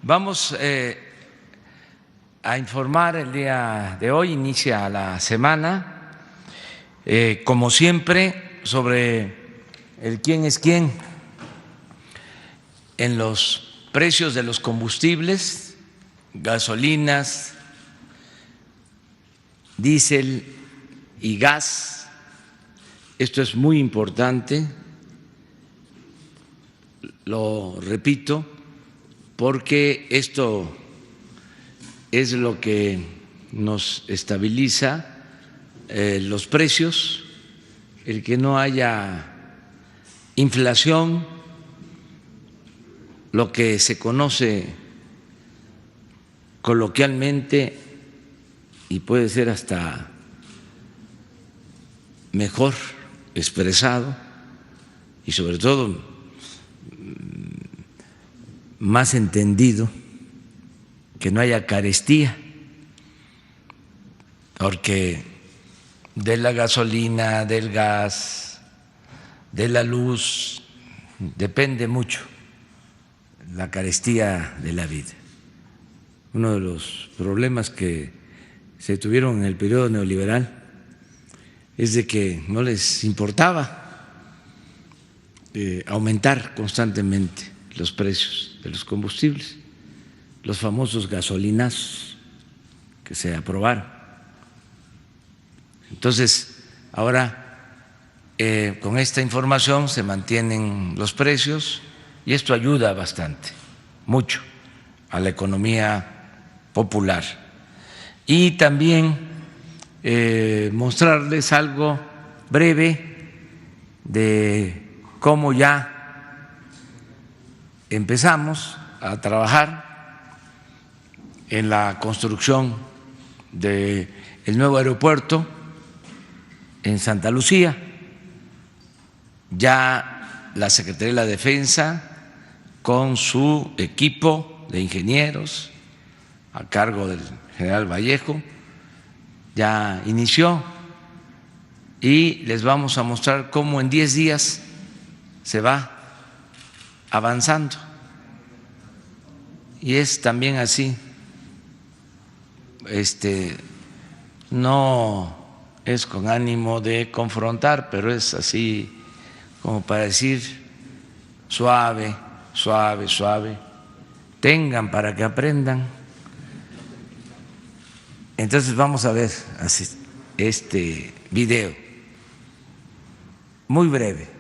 Vamos a informar el día de hoy, inicia la semana, como siempre, sobre el quién es quién en los precios de los combustibles, gasolinas, diésel y gas. Esto es muy importante, lo repito, porque esto es lo que nos estabiliza los precios, el que no haya inflación, lo que se conoce coloquialmente y puede ser hasta mejor expresado y sobre todo más entendido, que no haya carestía, porque de la gasolina, del gas, de la luz, depende mucho la carestía de la vida. Uno de los problemas que se tuvieron en el periodo neoliberal es de que no les importaba aumentar constantemente los precios de los combustibles, los famosos gasolinazos que se aprobaron. Entonces, ahora con esta información se mantienen los precios y esto ayuda bastante, mucho, a la economía popular. Y también mostrarles algo breve de cómo ya empezamos a trabajar en la construcción del nuevo aeropuerto en Santa Lucía. Ya la Secretaría de la Defensa, con su equipo de ingenieros a cargo del general Vallejo, ya inició y les vamos a mostrar cómo en 10 días se va avanzando. Y es también así, no es con ánimo de confrontar, pero es así como para decir suave, suave, suave, tengan para que aprendan. Entonces vamos a ver así este video, muy breve.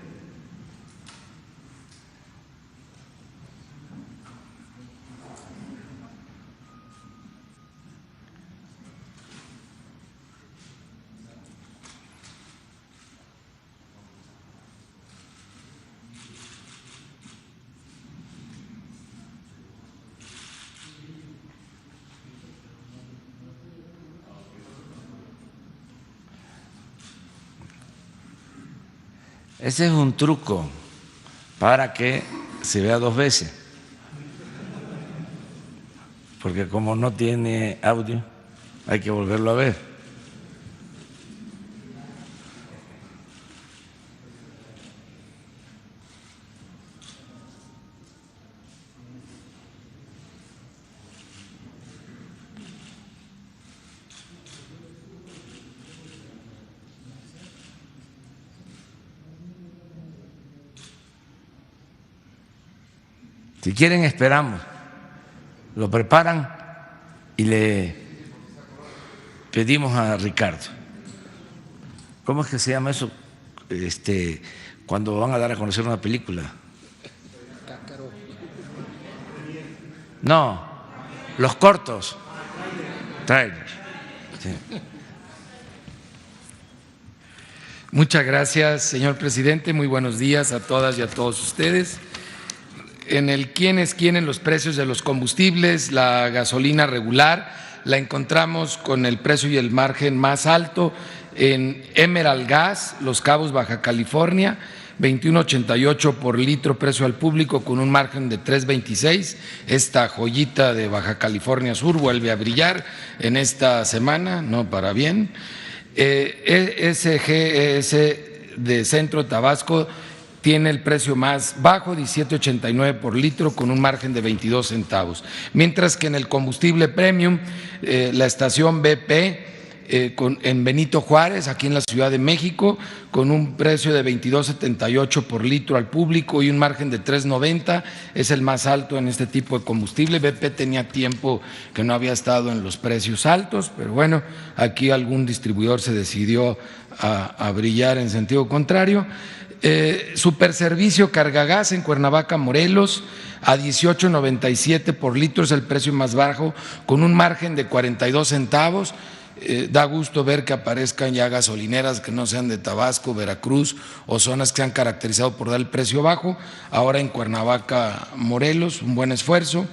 Ese es un truco para que se vea 2 veces, porque como no tiene audio, hay que volverlo a ver. Si quieren, esperamos, lo preparan y le pedimos a Ricardo. ¿Cómo es que se llama eso? Cuando van a dar a conocer una película. No, los cortos. Trailers. Sí. Muchas gracias, señor presidente. Muy buenos días a todas y a todos ustedes. En el quién es quién en los precios de los combustibles, la gasolina regular la encontramos con el precio y el margen más alto en Emerald Gas, Los Cabos, Baja California, 21.88 por litro precio al público con un margen de 3.26. Esta joyita de Baja California Sur vuelve a brillar en esta semana, no para bien. SGS de Centro Tabasco tiene el precio más bajo, 17.89 por litro, con un margen de 22 centavos. Mientras que en el combustible premium, la estación BP en Benito Juárez, aquí en la Ciudad de México, con un precio de 22.78 por litro al público y un margen de 3.90, es el más alto en este tipo de combustible. BP tenía tiempo que no había estado en los precios altos, pero bueno, aquí algún distribuidor se decidió a brillar en sentido contrario. Superservicio Cargagas en Cuernavaca, Morelos, a 18.97 por litro, es el precio más bajo, con un margen de 42 centavos. Da gusto ver que aparezcan ya gasolineras que no sean de Tabasco, Veracruz o zonas que se han caracterizado por dar el precio bajo. Ahora en Cuernavaca, Morelos, un buen esfuerzo.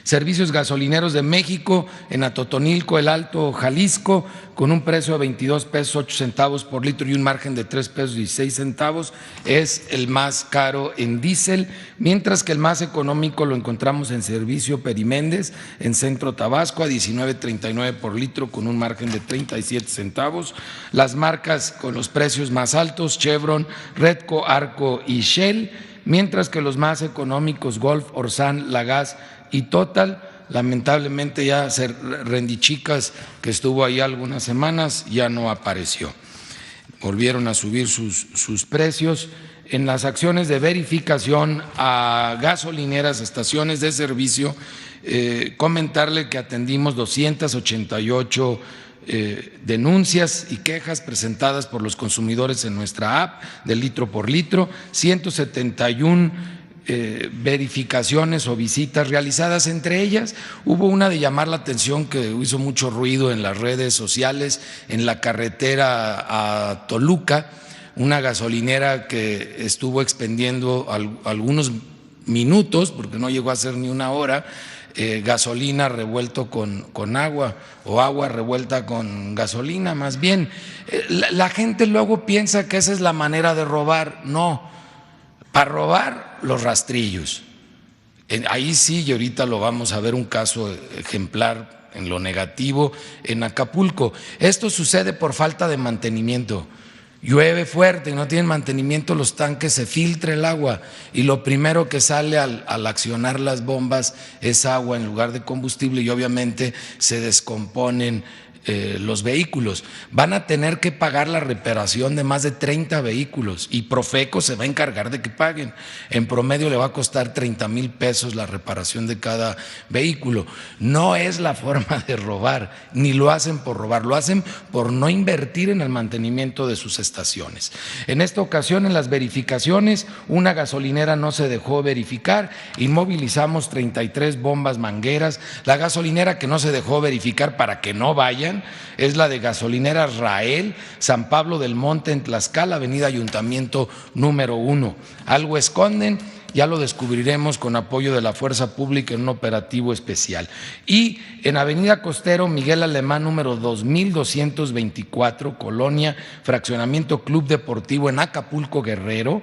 Servicios Gasolineros de México en Atotonilco, El Alto, Jalisco, con un precio de 22 pesos 8 centavos por litro y un margen de 3 pesos 16 centavos, es el más caro en diésel, mientras que el más económico lo encontramos en Servicio Periméndez, en Centro Tabasco, a 19.39 por litro, con un margen de 37 centavos. Las marcas con los precios más altos, Chevron, Redco, Arco y Shell, mientras que los más económicos, Golf, Orsan, Lagas y Total, lamentablemente ya Rendichicas, que estuvo ahí algunas semanas, ya no apareció. Volvieron a subir sus precios. En las acciones de verificación a gasolineras, estaciones de servicio, comentarle que atendimos 288 denuncias y quejas presentadas por los consumidores en nuestra app de litro por litro, 171 verificaciones o visitas realizadas. Entre ellas hubo una de llamar la atención que hizo mucho ruido en las redes sociales, en la carretera a Toluca, una gasolinera que estuvo expendiendo algunos minutos, porque no llegó a ser ni una hora, gasolina revuelto con agua o agua revuelta con gasolina. Más bien, la gente luego piensa que esa es la manera de robar. No, para robar los rastrillos. Ahí sí, y ahorita lo vamos a ver, un caso ejemplar en lo negativo en Acapulco. Esto sucede por falta de mantenimiento. Llueve fuerte y no tienen mantenimiento los tanques, se filtra el agua y lo primero que sale al accionar las bombas es agua en lugar de combustible, y obviamente se descomponen los vehículos. Van a tener que pagar la reparación de más de 30 vehículos y Profeco se va a encargar de que paguen. En promedio le va a costar 30,000 pesos la reparación de cada vehículo. No es la forma de robar, ni lo hacen por robar, lo hacen por no invertir en el mantenimiento de sus estaciones. En esta ocasión, en las verificaciones, una gasolinera no se dejó verificar, inmovilizamos 33 bombas mangueras. La gasolinera que no se dejó verificar para que no vayan es la de Gasolineras Rael, San Pablo del Monte en Tlaxcala, Avenida Ayuntamiento número 1. Algo esconden, ya lo descubriremos con apoyo de la Fuerza Pública en un operativo especial. Y en Avenida Costero, Miguel Alemán número 2224, Colonia, Fraccionamiento Club Deportivo en Acapulco, Guerrero,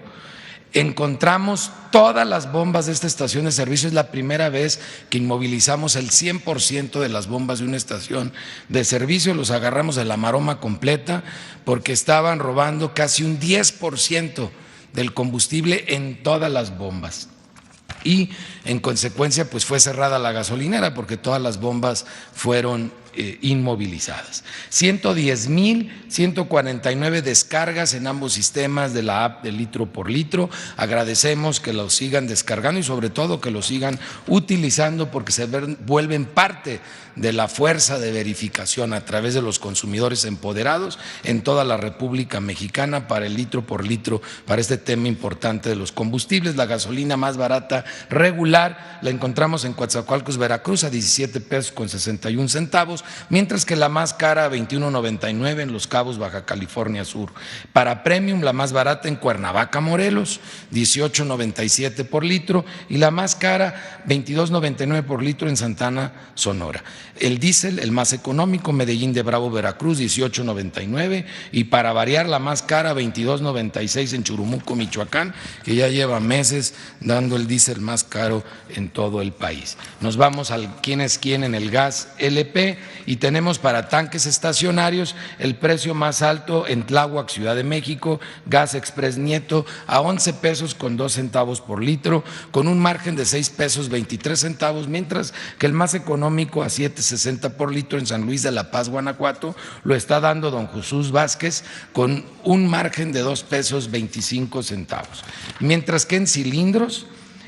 encontramos todas las bombas de esta estación de servicio. Es la primera vez que inmovilizamos el 100% de las bombas de una estación de servicio. Los agarramos de la maroma completa porque estaban robando casi un 10% del combustible en todas las bombas. Y en consecuencia pues fue cerrada la gasolinera porque todas las bombas fueron inmovilizadas. 110,149 descargas en ambos sistemas de la app de litro por litro. Agradecemos que lo sigan descargando y sobre todo que lo sigan utilizando porque se vuelven parte de la fuerza de verificación a través de los consumidores empoderados en toda la República Mexicana para el litro por litro, para este tema importante de los combustibles. La gasolina más barata regular la encontramos en Coatzacoalcos, Veracruz, a 17 pesos con 61 centavos, mientras que la más cara a 21.99 en Los Cabos, Baja California Sur. Para premium, la más barata en Cuernavaca, Morelos, 18.97 por litro, y la más cara 22.99 por litro en Santana, Sonora. El diésel, el más económico, Medellín de Bravo, Veracruz, 18.99, y para variar la más cara 22.96 en Churumuco, Michoacán, que ya lleva meses dando el diésel más caro en todo el país. Nos vamos al quién es quién en el gas LP. y tenemos para tanques estacionarios el precio más alto en Tláhuac, Ciudad de México, Gas Express Nieto, a 11 pesos con 2 centavos por litro, con un margen de 6 pesos 23 centavos, mientras que el más económico a 7.60 por litro en San Luis de la Paz, Guanajuato, lo está dando don Jesús Vázquez con un margen de 2 pesos 25 centavos. Mientras que en cilindros,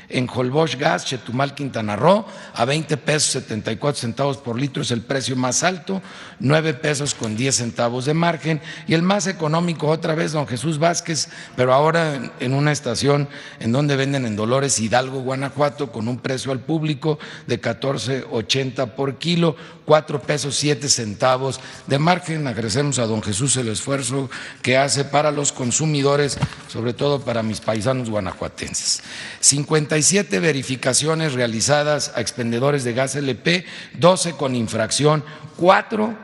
en Holbox Gas, Chetumal, Quintana Roo, a 20 pesos 74 centavos por litro es el precio más alto, 9 pesos con 10 centavos de margen, y el más económico otra vez don Jesús Vázquez, pero ahora en una estación en donde venden en Dolores Hidalgo, Guanajuato, con un precio al público de 14.80 por kilo, 4 pesos 7 centavos de margen. Agradecemos a don Jesús el esfuerzo que hace para los consumidores, sobre todo para mis paisanos guanajuatenses. 57 verificaciones realizadas a expendedores de gas LP, 12 con infracción, cuatro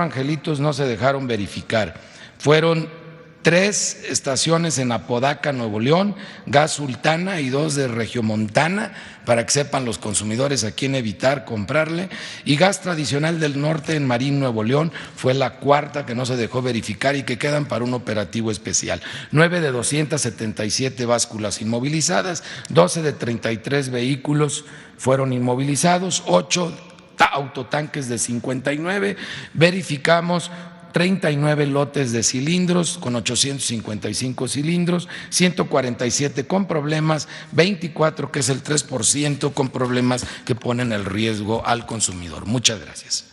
angelitos no se dejaron verificar. Fueron 3 estaciones en Apodaca, Nuevo León, Gas Sultana y 2 de Regiomontana, para que sepan los consumidores a quién evitar comprarle, y Gas Tradicional del Norte en Marín, Nuevo León, fue la 4ª que no se dejó verificar y que quedan para un operativo especial. 9 de 277 básculas inmovilizadas, 12 de 33 vehículos fueron inmovilizados, 8 autotanques de 59, verificamos 39 lotes de cilindros con 855 cilindros, 147 con problemas, 24, que es el 3%, con problemas que ponen el riesgo al consumidor. Muchas gracias.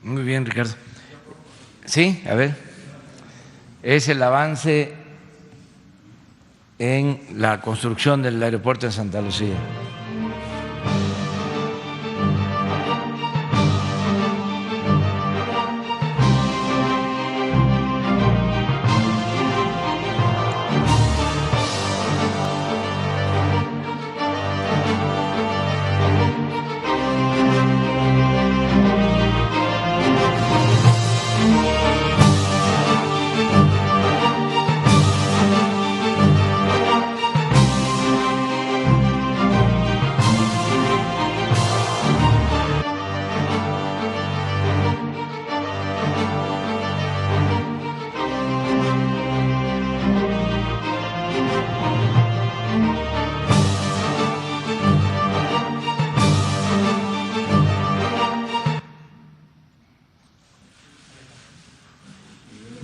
Muy bien, Ricardo. Sí, a ver. Es el avance en la construcción del aeropuerto de Santa Lucía.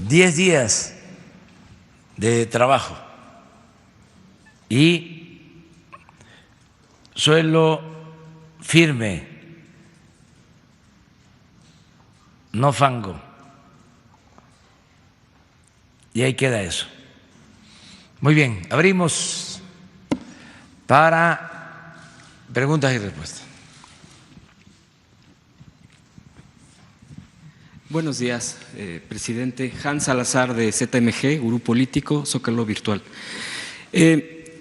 Diez días de trabajo y suelo firme, no fango, y ahí queda eso. Muy bien, abrimos para preguntas y respuestas. Buenos días, presidente. Hans Salazar, de ZMG, Gurú Político, Zócalo Virtual.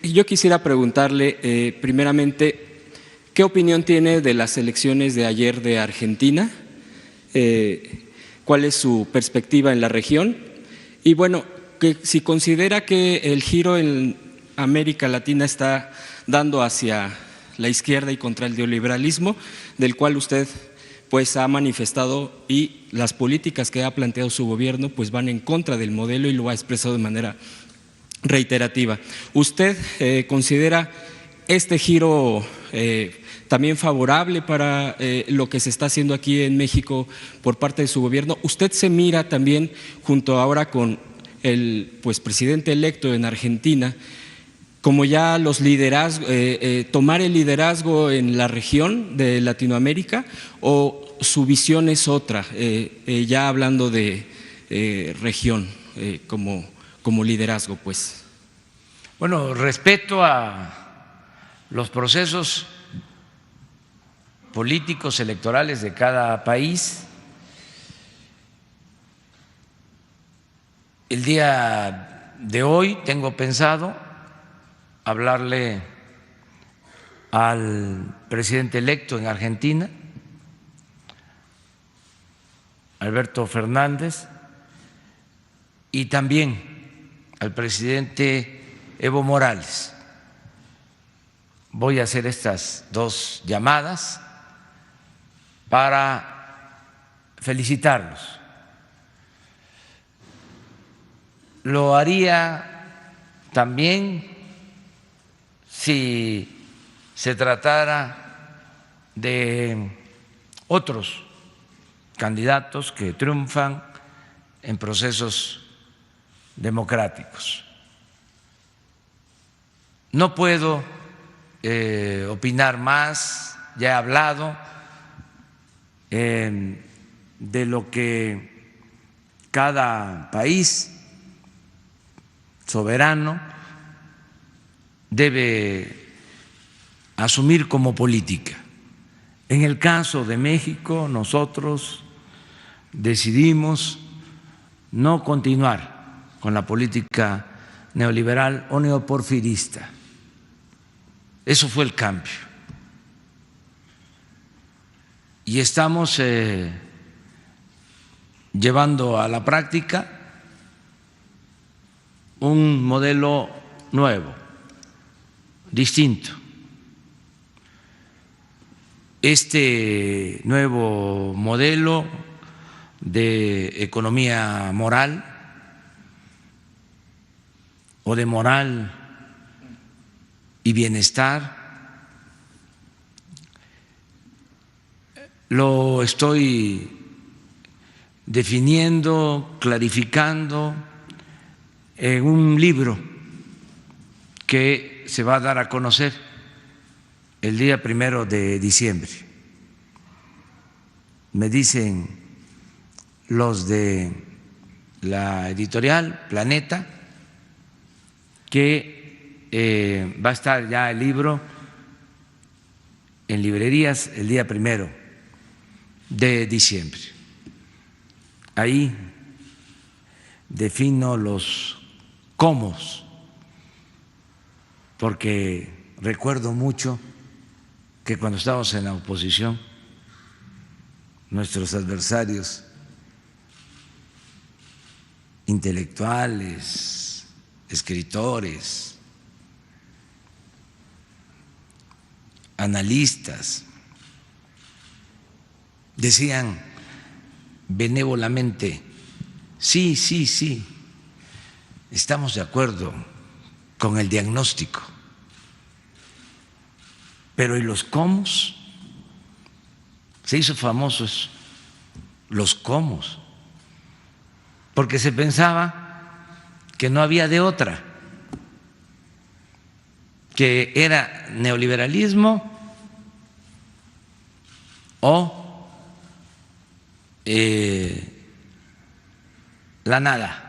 Yo quisiera preguntarle, primeramente, ¿qué opinión tiene de las elecciones de ayer de Argentina? ¿Cuál es su perspectiva en la región? Y bueno, que si considera que el giro en América Latina está dando hacia la izquierda y contra el neoliberalismo, del cual usted pues ha manifestado, y las políticas que ha planteado su gobierno pues van en contra del modelo y lo ha expresado de manera reiterativa. ¿Usted considera este giro también favorable para lo que se está haciendo aquí en México por parte de su gobierno? ¿Usted se mira también junto ahora con el presidente electo en Argentina como ya los liderazgos, tomar el liderazgo en la región de Latinoamérica, o su visión es otra, ya hablando de región como liderazgo, pues? Bueno, respeto a los procesos políticos electorales de cada país. El día de hoy tengo pensado hablarle al presidente electo en Argentina, Alberto Fernández, y también al presidente Evo Morales. voy a hacer estas dos llamadas para felicitarlos. Lo haría también si se tratara de otros candidatos que triunfan en procesos democráticos. No puedo opinar más, ya he hablado de lo que cada país soberano debe asumir como política. En el caso de México, nosotros decidimos no continuar con la política neoliberal o neoporfirista. Eso fue el cambio. Y estamos llevando a la práctica un modelo nuevo, distinto. Este nuevo modelo de economía moral o de moral y bienestar lo estoy definiendo, clarificando en un libro que se va a dar a conocer el día 1 de diciembre. Me dicen los de la editorial Planeta que va a estar ya el libro en librerías el día 1 de diciembre. Ahí defino los cómo, porque recuerdo mucho que cuando estábamos en la oposición, nuestros adversarios intelectuales, escritores, analistas, decían benévolamente, sí, sí, sí, estamos de acuerdo con el diagnóstico, pero ¿y los cómo? Se hizo famosos los cómo, porque se pensaba que no había de otra, que era neoliberalismo o la nada.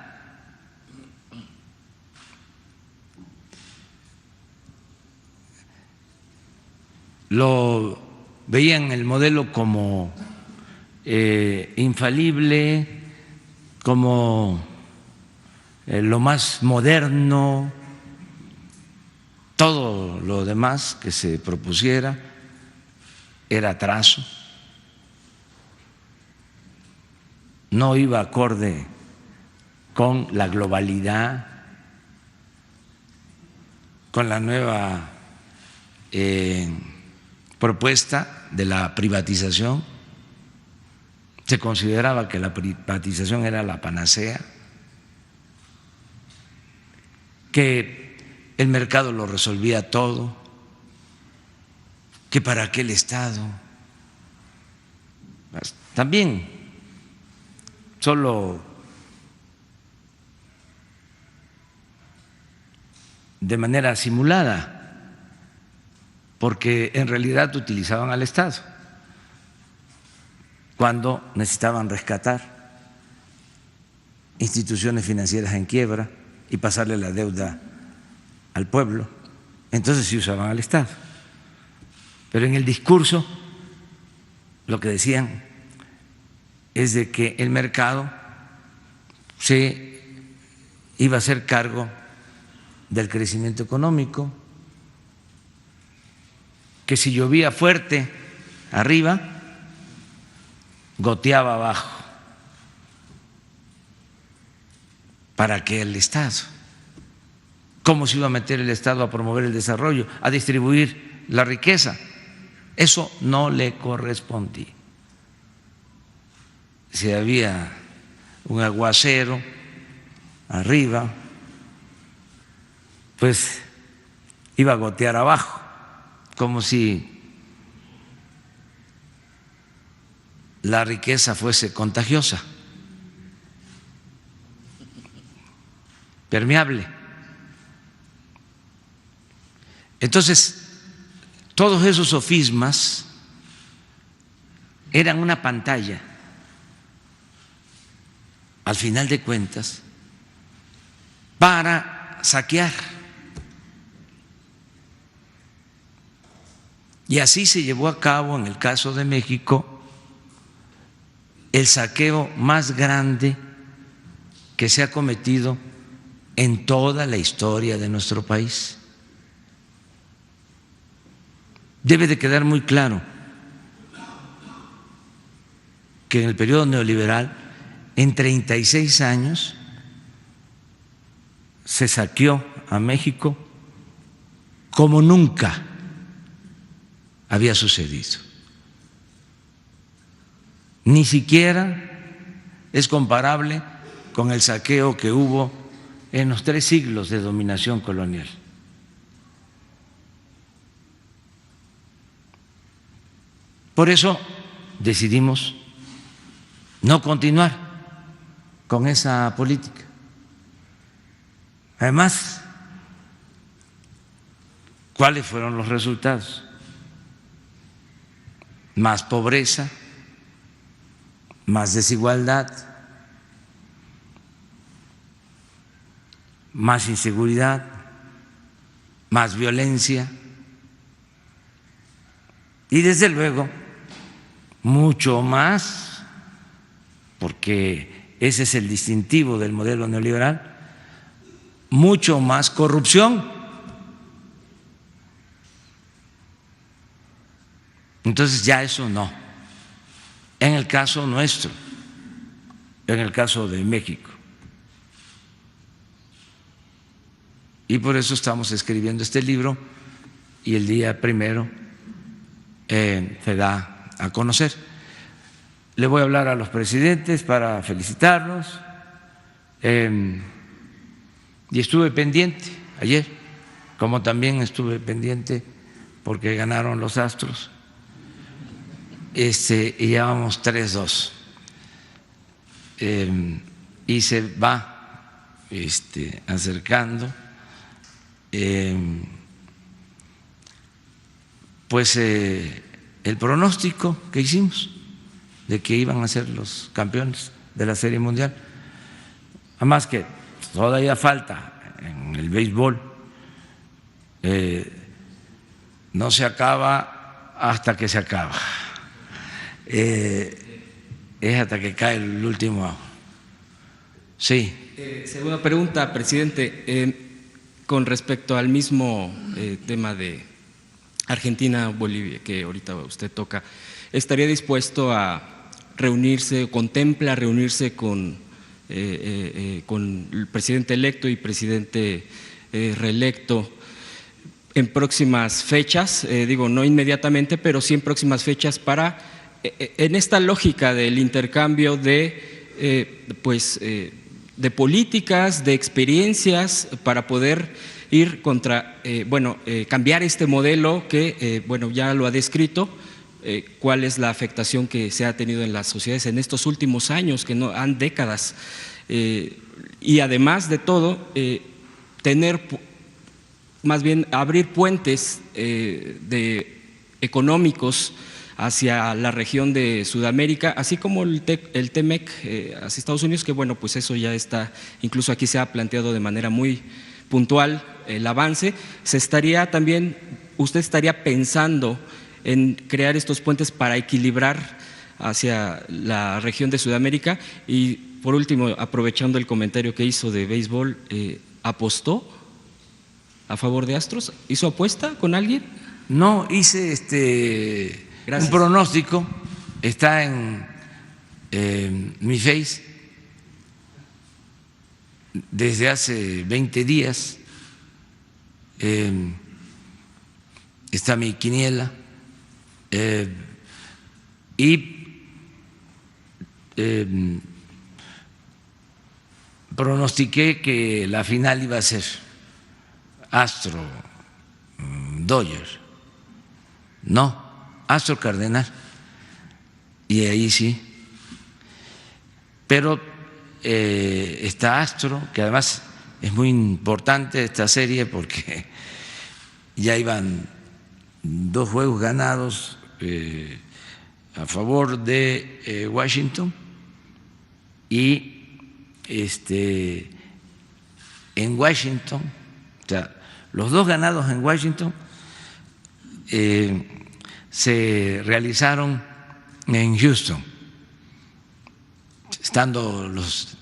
Lo veían el modelo como infalible, como lo más moderno, todo lo demás que se propusiera era atraso, no iba acorde con la globalidad, con la nueva propuesta de la privatización. Se consideraba que la privatización era la panacea, que el mercado lo resolvía todo, que para qué el Estado. También solo de manera simulada, porque en realidad utilizaban al Estado cuando necesitaban rescatar instituciones financieras en quiebra y pasarle la deuda al pueblo, entonces sí usaban al Estado. Pero en el discurso lo que decían es de que el mercado se iba a hacer cargo del crecimiento económico, que si llovía fuerte arriba, goteaba abajo. ¿Para qué el Estado? ¿Cómo se iba a meter el Estado a promover el desarrollo, a distribuir la riqueza. Eso no le correspondía. Si había un aguacero arriba, pues iba a gotear abajo, como si la riqueza fuese contagiosa, permeable. Entonces, todos esos sofismas eran una pantalla, al final de cuentas, para saquear. Y así se llevó a cabo en el caso de México el saqueo más grande que se ha cometido en toda la historia de nuestro país. Debe de quedar muy claro que en el periodo neoliberal, en 36 años, se saqueó a México como nunca había sucedido. Ni siquiera es comparable con el saqueo que hubo en los 3 siglos de dominación colonial. Por eso decidimos no continuar con esa política. Además, ¿cuáles fueron los resultados? Más pobreza, más desigualdad, más inseguridad, más violencia y, desde luego, mucho más, porque ese es el distintivo del modelo neoliberal, mucho más corrupción. Entonces ya eso no. En el caso nuestro, en el caso de México. Y por eso estamos escribiendo este libro y el día 1 se da a conocer. Le voy a hablar a los presidentes para felicitarlos. Y estuve pendiente ayer, como también estuve pendiente porque ganaron los Astros, y ya vamos 3-2, y se va acercando pues el pronóstico que hicimos de que iban a ser los campeones de la Serie Mundial. Además que todavía falta en el béisbol, no se acaba hasta que se acaba, es hasta que cae el último agua. Sí. Segunda pregunta, presidente, con respecto al mismo tema de Argentina-Bolivia que ahorita usted toca, ¿estaría dispuesto a reunirse, contempla reunirse con el presidente electo y presidente reelecto en próximas fechas, digo no inmediatamente, pero sí en próximas fechas, para en esta lógica del intercambio de de políticas, de experiencias, para poder ir contra, cambiar este modelo que, ya lo ha descrito, cuál es la afectación que se ha tenido en las sociedades en estos últimos años, que no han décadas, y además de todo, más bien abrir puentes económicos hacia la región de Sudamérica, así como el TEMEC hacia Estados Unidos, que pues eso ya está, incluso aquí se ha planteado de manera muy puntual el avance. ¿Usted estaría pensando en crear estos puentes para equilibrar hacia la región de Sudamérica? Y por último, aprovechando el comentario que hizo de béisbol, ¿apostó a favor de Astros? ¿Hizo apuesta con alguien? No, hice un pronóstico, está en mi Face desde hace 20 días. está mi quiniela, y pronostiqué que la final iba a ser Astro Dodgers, no, Astro Cardenal, y ahí sí, pero está Astro, que además es muy importante esta serie porque ya iban 2 juegos ganados a favor de Washington, y en Washington, o sea, los 2 ganados en Washington se realizaron en Houston, estando los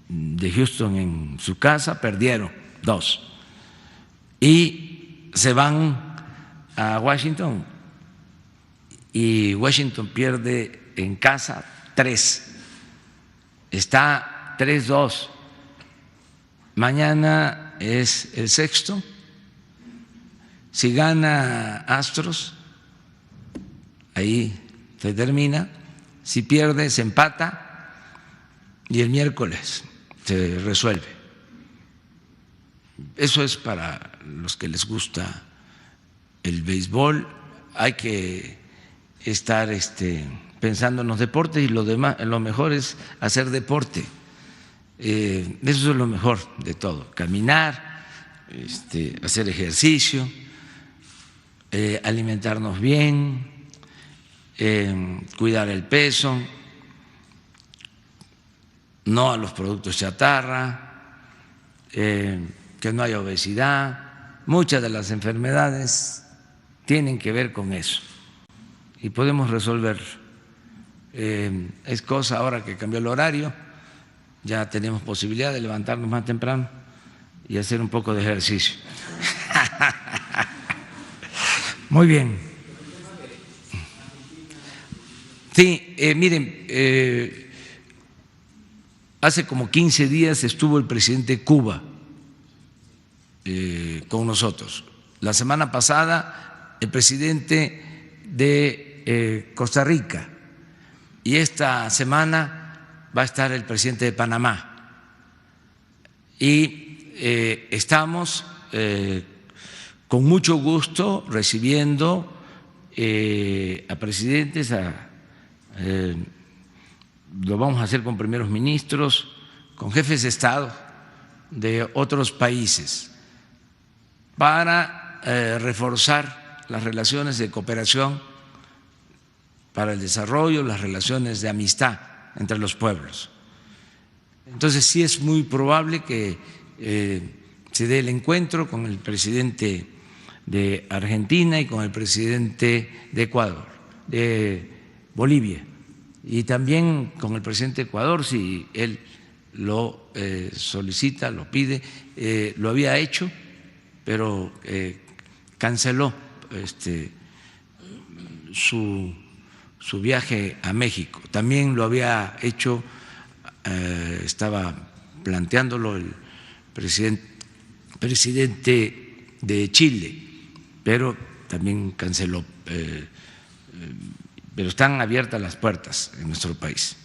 de Houston en su casa, perdieron 2 y se van a Washington, y Washington pierde en casa 3, está 3-2. Mañana es el sexto. Si gana Astros, ahí se termina. Si pierde, se empata y el miércoles se resuelve. Eso es para los que les gusta el béisbol. Hay que estar pensando en los deportes, y lo mejor es hacer deporte. Eso es lo mejor de todo: caminar, hacer ejercicio, alimentarnos bien, cuidar el peso, no a los productos chatarra, que no haya obesidad. Muchas de las enfermedades tienen que ver con eso y podemos resolverlo. Es cosa ahora que cambió el horario, ya tenemos posibilidad de levantarnos más temprano y hacer un poco de ejercicio. Muy bien. Sí, miren, hace como 15 días estuvo el presidente de Cuba con nosotros. La semana pasada el presidente de Costa Rica, y esta semana va a estar el presidente de Panamá. Y estamos con mucho gusto recibiendo a presidentes, lo vamos a hacer con primeros ministros, con jefes de Estado de otros países, para reforzar las relaciones de cooperación para el desarrollo, las relaciones de amistad entre los pueblos. Entonces sí es muy probable que se dé el encuentro con el presidente de Argentina y con el presidente de Ecuador, de Bolivia, y también con el presidente de Ecuador, si él lo solicita, lo pide. Lo había hecho, pero canceló su viaje a México. También lo había hecho, estaba planteándolo el presidente de Chile, pero también canceló. Pero están abiertas las puertas en nuestro país.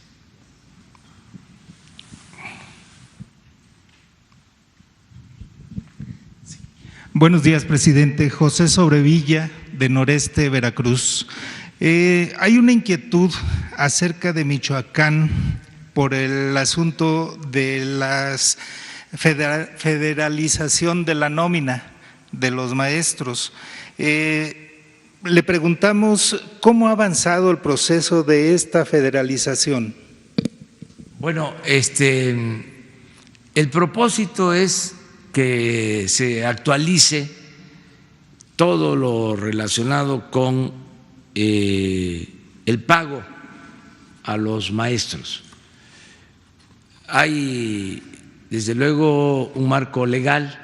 Buenos días, presidente. José Sobrevilla, de Noreste, Veracruz. Hay una inquietud acerca de Michoacán por el asunto de la federalización de la nómina de los maestros. Le preguntamos cómo ha avanzado el proceso de esta federalización. Bueno, el propósito es que se actualice todo lo relacionado con el pago a los maestros. Hay, desde luego, un marco legal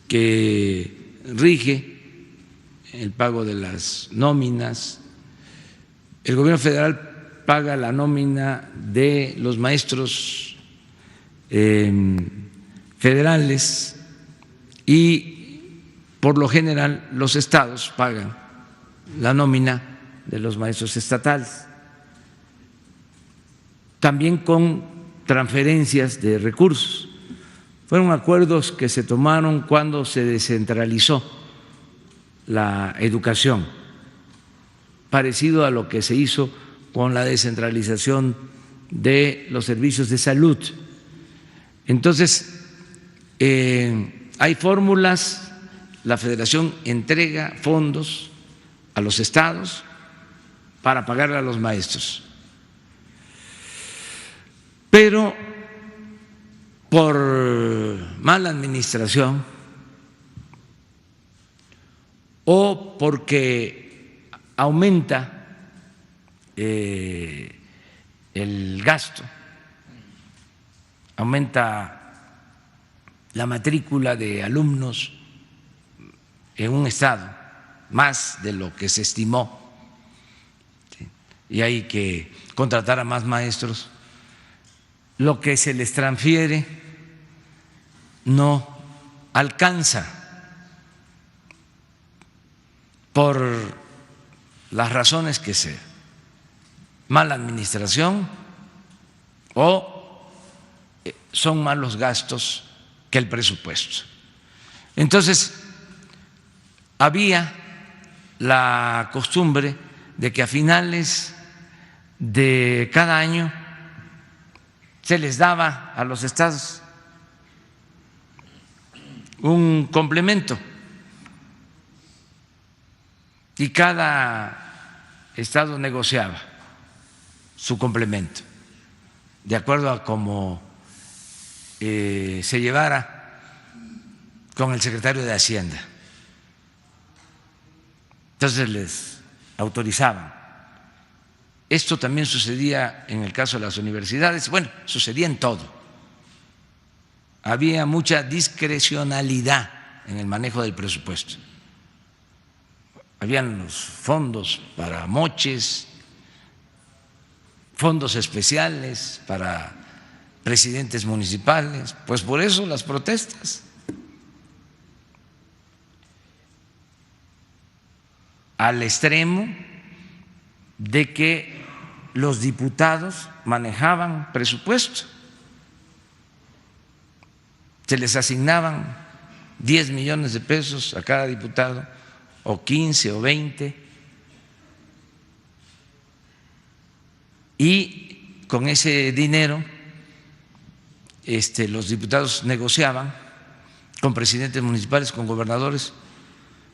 que rige el pago de las nóminas. El gobierno federal paga la nómina de los maestros federales y por lo general los estados pagan la nómina de los maestros estatales, también con transferencias de recursos. Fueron acuerdos que se tomaron cuando se descentralizó la educación, parecido a lo que se hizo con la descentralización de los servicios de salud. Entonces, hay fórmulas, la Federación entrega fondos a los estados para pagarle a los maestros, pero por mala administración o porque aumenta el gasto, aumenta la matrícula de alumnos en un estado más de lo que se estimó, ¿sí? Y hay que contratar a más maestros, lo que se les transfiere no alcanza por las razones que sean, mala administración o son malos gastos que el presupuesto. Entonces, había la costumbre de que a finales de cada año se les daba a los estados un complemento y cada estado negociaba su complemento de acuerdo a cómo se llevara con el secretario de Hacienda. Entonces les autorizaban. Esto también sucedía en el caso de las universidades, bueno, sucedía en todo. Había mucha discrecionalidad en el manejo del presupuesto. Habían los fondos para moches, fondos especiales para presidentes municipales, pues por eso las protestas. Al extremo de que los diputados manejaban presupuesto, se les asignaban 10 millones de pesos a cada diputado, o 15 o 20, y con ese dinero los diputados negociaban con presidentes municipales, con gobernadores,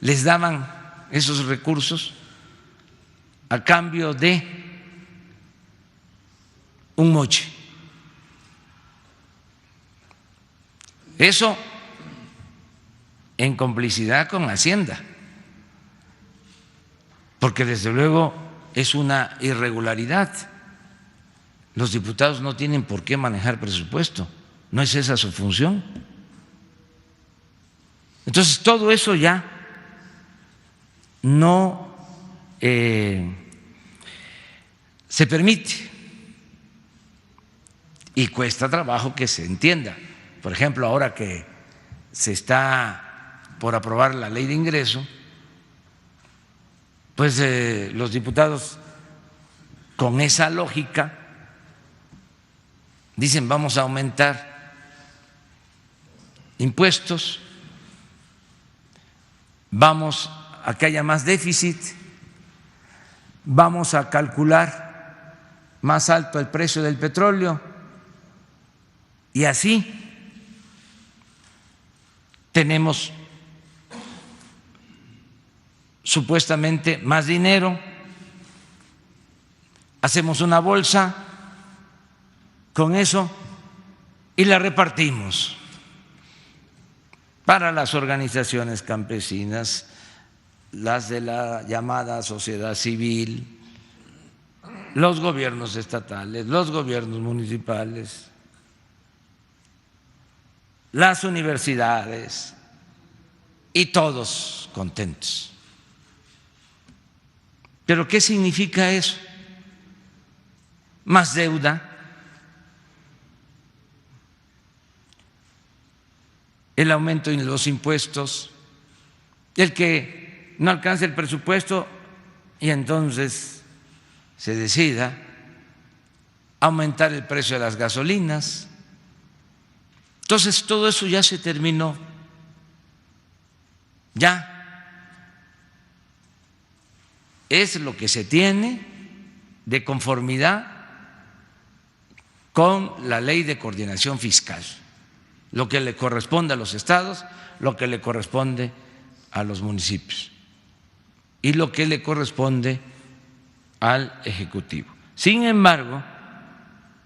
les daban esos recursos a cambio de un moche. Eso en complicidad con Hacienda, porque desde luego es una irregularidad. Los diputados no tienen por qué manejar presupuesto, no es esa su función. Entonces todo eso ya no se permite y cuesta trabajo que se entienda. Por ejemplo, ahora que se está por aprobar la ley de ingreso, pues los diputados con esa lógica dicen vamos a aumentar impuestos, vamos a que haya más déficit, vamos a calcular más alto el precio del petróleo y así tenemos supuestamente más dinero, hacemos una bolsa con eso y la repartimos para las organizaciones campesinas, las de la llamada sociedad civil, los gobiernos estatales, los gobiernos municipales, las universidades y todos contentos. ¿Pero qué significa eso? Más deuda, el aumento en los impuestos, el que no alcance el presupuesto y entonces se decida aumentar el precio de las gasolinas. Entonces todo eso ya se terminó, ya es lo que se tiene de conformidad con la Ley de Coordinación Fiscal, lo que le corresponde a los estados, lo que le corresponde a los municipios y lo que le corresponde al Ejecutivo. Sin embargo,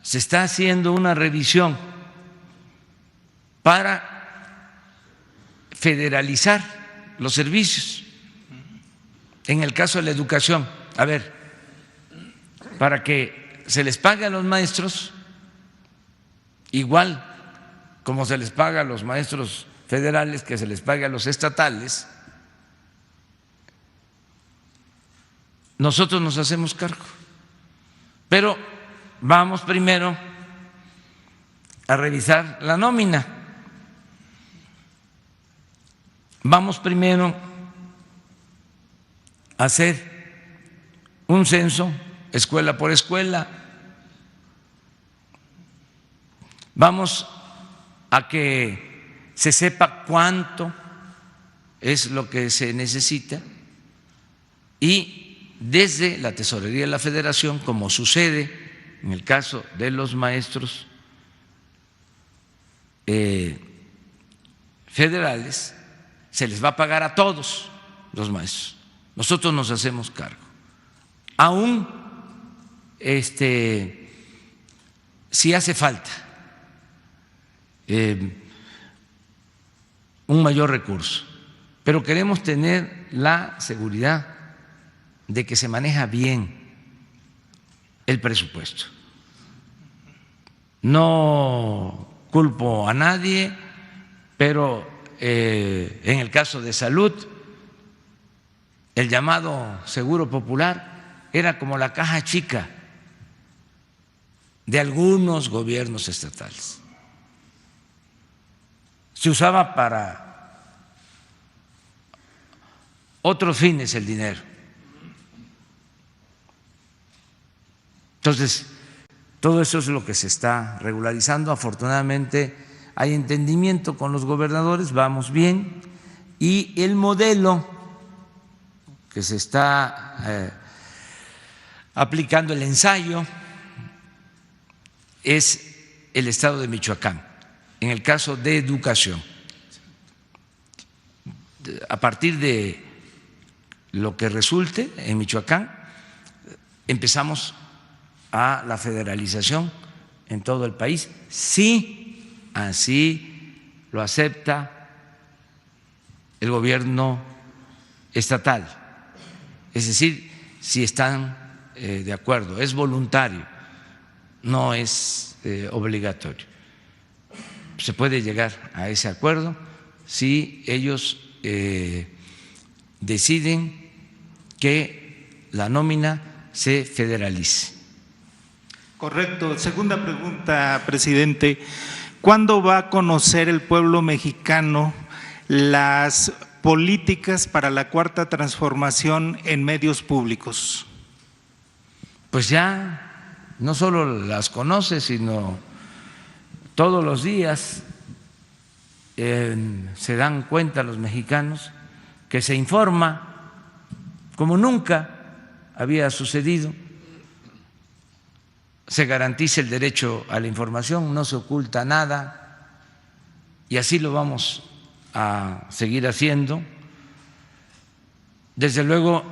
se está haciendo una revisión para federalizar los servicios. En el caso de la educación, a ver, para que se les pague a los maestros igual como se les paga a los maestros federales, que se les pague a los estatales, nosotros nos hacemos cargo. Pero vamos primero a revisar la nómina. Vamos primero a hacer un censo escuela por escuela. Vamos a que se sepa cuánto es lo que se necesita y desde la Tesorería de la Federación, como sucede en el caso de los maestros federales, se les va a pagar a todos los maestros. Nosotros nos hacemos cargo. Aún si hace falta un mayor recurso, pero queremos tener la seguridad de que se maneja bien el presupuesto. No culpo a nadie, pero en el caso de salud, el llamado Seguro Popular era como la caja chica de algunos gobiernos estatales. Se usaba para otros fines el dinero. Entonces, todo eso es lo que se está regularizando. Afortunadamente hay entendimiento con los gobernadores, vamos bien, y el modelo que se está aplicando, el ensayo, es el estado de Michoacán. En el caso de educación, a partir de lo que resulte en Michoacán, empezamos a la federalización en todo el país, si así lo acepta el gobierno estatal, es decir, si están de acuerdo, es voluntario, no es obligatorio. Se puede llegar a ese acuerdo si ellos deciden que la nómina se federalice. Correcto. Segunda pregunta, presidente. ¿Cuándo va a conocer el pueblo mexicano las políticas para la cuarta transformación en medios públicos? Pues ya no solo las conoce, sino todos los días se dan cuenta los mexicanos que se informa como nunca había sucedido. Se garantiza el derecho a la información, no se oculta nada y así lo vamos a seguir haciendo. Desde luego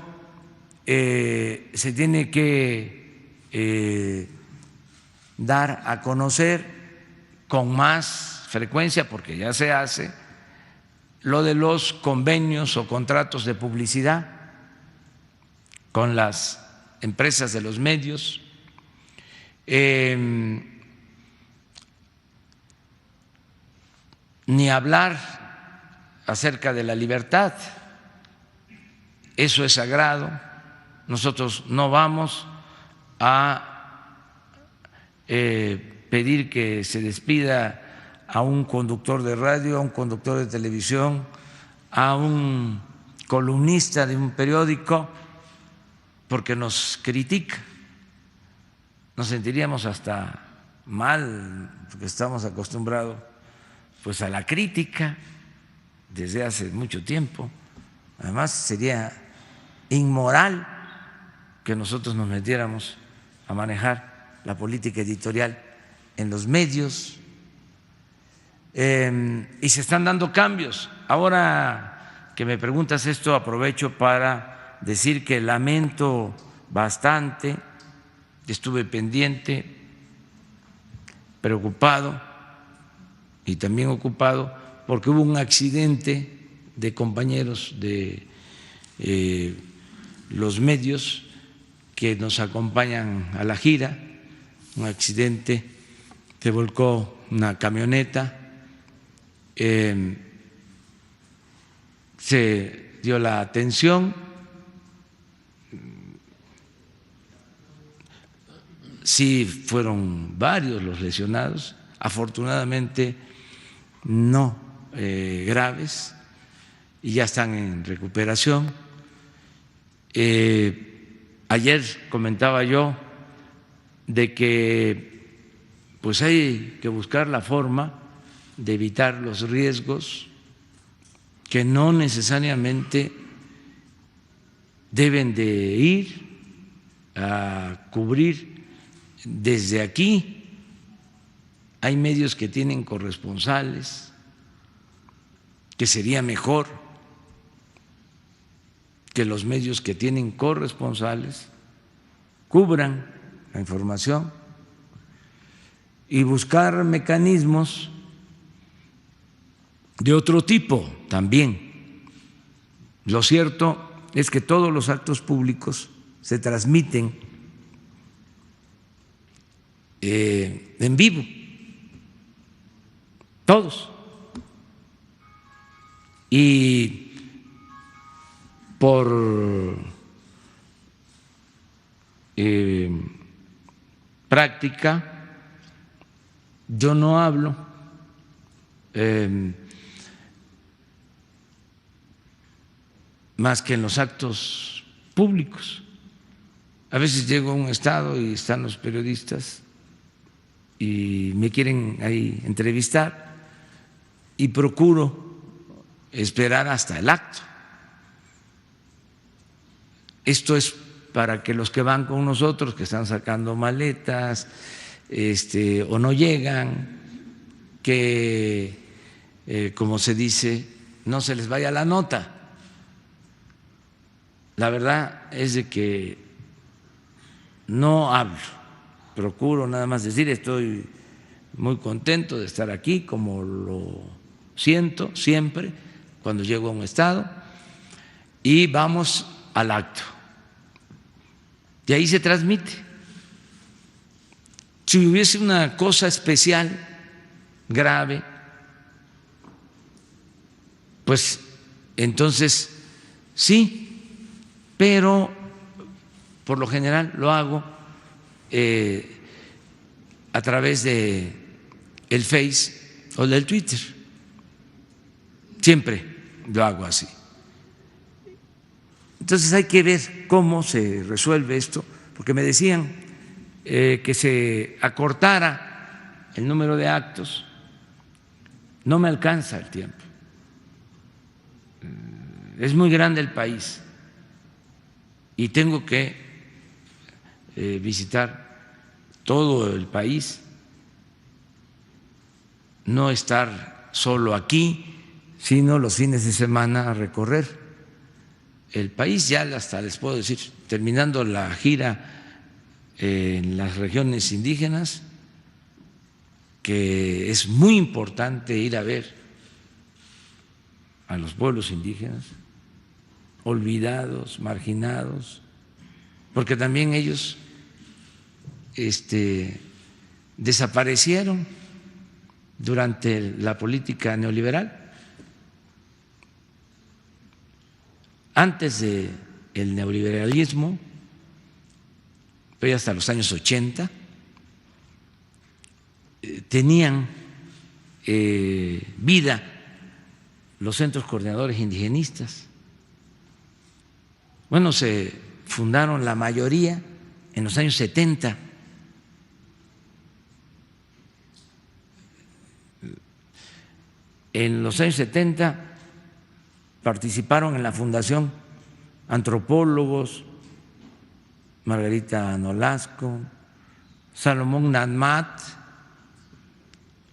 se tiene que dar a conocer con más frecuencia, porque ya se hace, lo de los convenios o contratos de publicidad con las empresas de los medios. Ni hablar acerca de la libertad, eso es sagrado. Nosotros no vamos a pedir que se despida a un conductor de radio, a un conductor de televisión, a un columnista de un periódico porque nos critica. Nos sentiríamos hasta mal porque estamos acostumbrados pues a la crítica desde hace mucho tiempo. Además sería inmoral que nosotros nos metiéramos a manejar la política editorial en los medios. Y se están dando cambios. Ahora que me preguntas esto, aprovecho para decir que lamento bastante, estuve pendiente, preocupado y también ocupado porque hubo un accidente de compañeros de los medios que nos acompañan a la gira, un accidente, se volcó una camioneta, se dio la atención, sí fueron varios los lesionados, afortunadamente no graves y ya están en recuperación. Ayer comentaba yo de que pues hay que buscar la forma de evitar los riesgos que no necesariamente deben de ir a cubrir desde aquí. Hay medios que tienen corresponsales, que sería mejor que los medios que tienen corresponsales cubran la información y buscar mecanismos de otro tipo también. Lo cierto es que todos los actos públicos se transmiten en vivo, todos. Y por práctica yo no hablo más que en los actos públicos. A veces llego a un estado y están los periodistas y me quieren ahí entrevistar y procuro esperar hasta el acto. Esto es para que los que van con nosotros, que están sacando maletas, o no llegan, que, como se dice, no se les vaya la nota. La verdad es de que no hablo, procuro nada más decir, estoy muy contento de estar aquí, como lo siento siempre cuando llego a un estado, y vamos al acto. Y ahí se transmite. Si hubiese una cosa especial, grave, pues entonces sí, pero por lo general lo hago a través de el Face o del Twitter. Siempre lo hago así. Entonces hay que ver cómo se resuelve esto, porque me decían que se acortara el número de actos. No me alcanza el tiempo. Es muy grande el país y tengo que visitar todo el país, no estar solo aquí, sino los fines de semana a recorrer el país. Ya hasta les puedo decir, terminando la gira en las regiones indígenas, que es muy importante ir a ver a los pueblos indígenas, olvidados, marginados, porque también ellos desaparecieron durante la política neoliberal. Antes del neoliberalismo, pero hasta los años 80, tenían vida los centros coordinadores indigenistas, Bueno, se fundaron la mayoría en los años 70. En los años 70 participaron en la fundación antropólogos, Margarita Nolasco, Salomón Nadmat,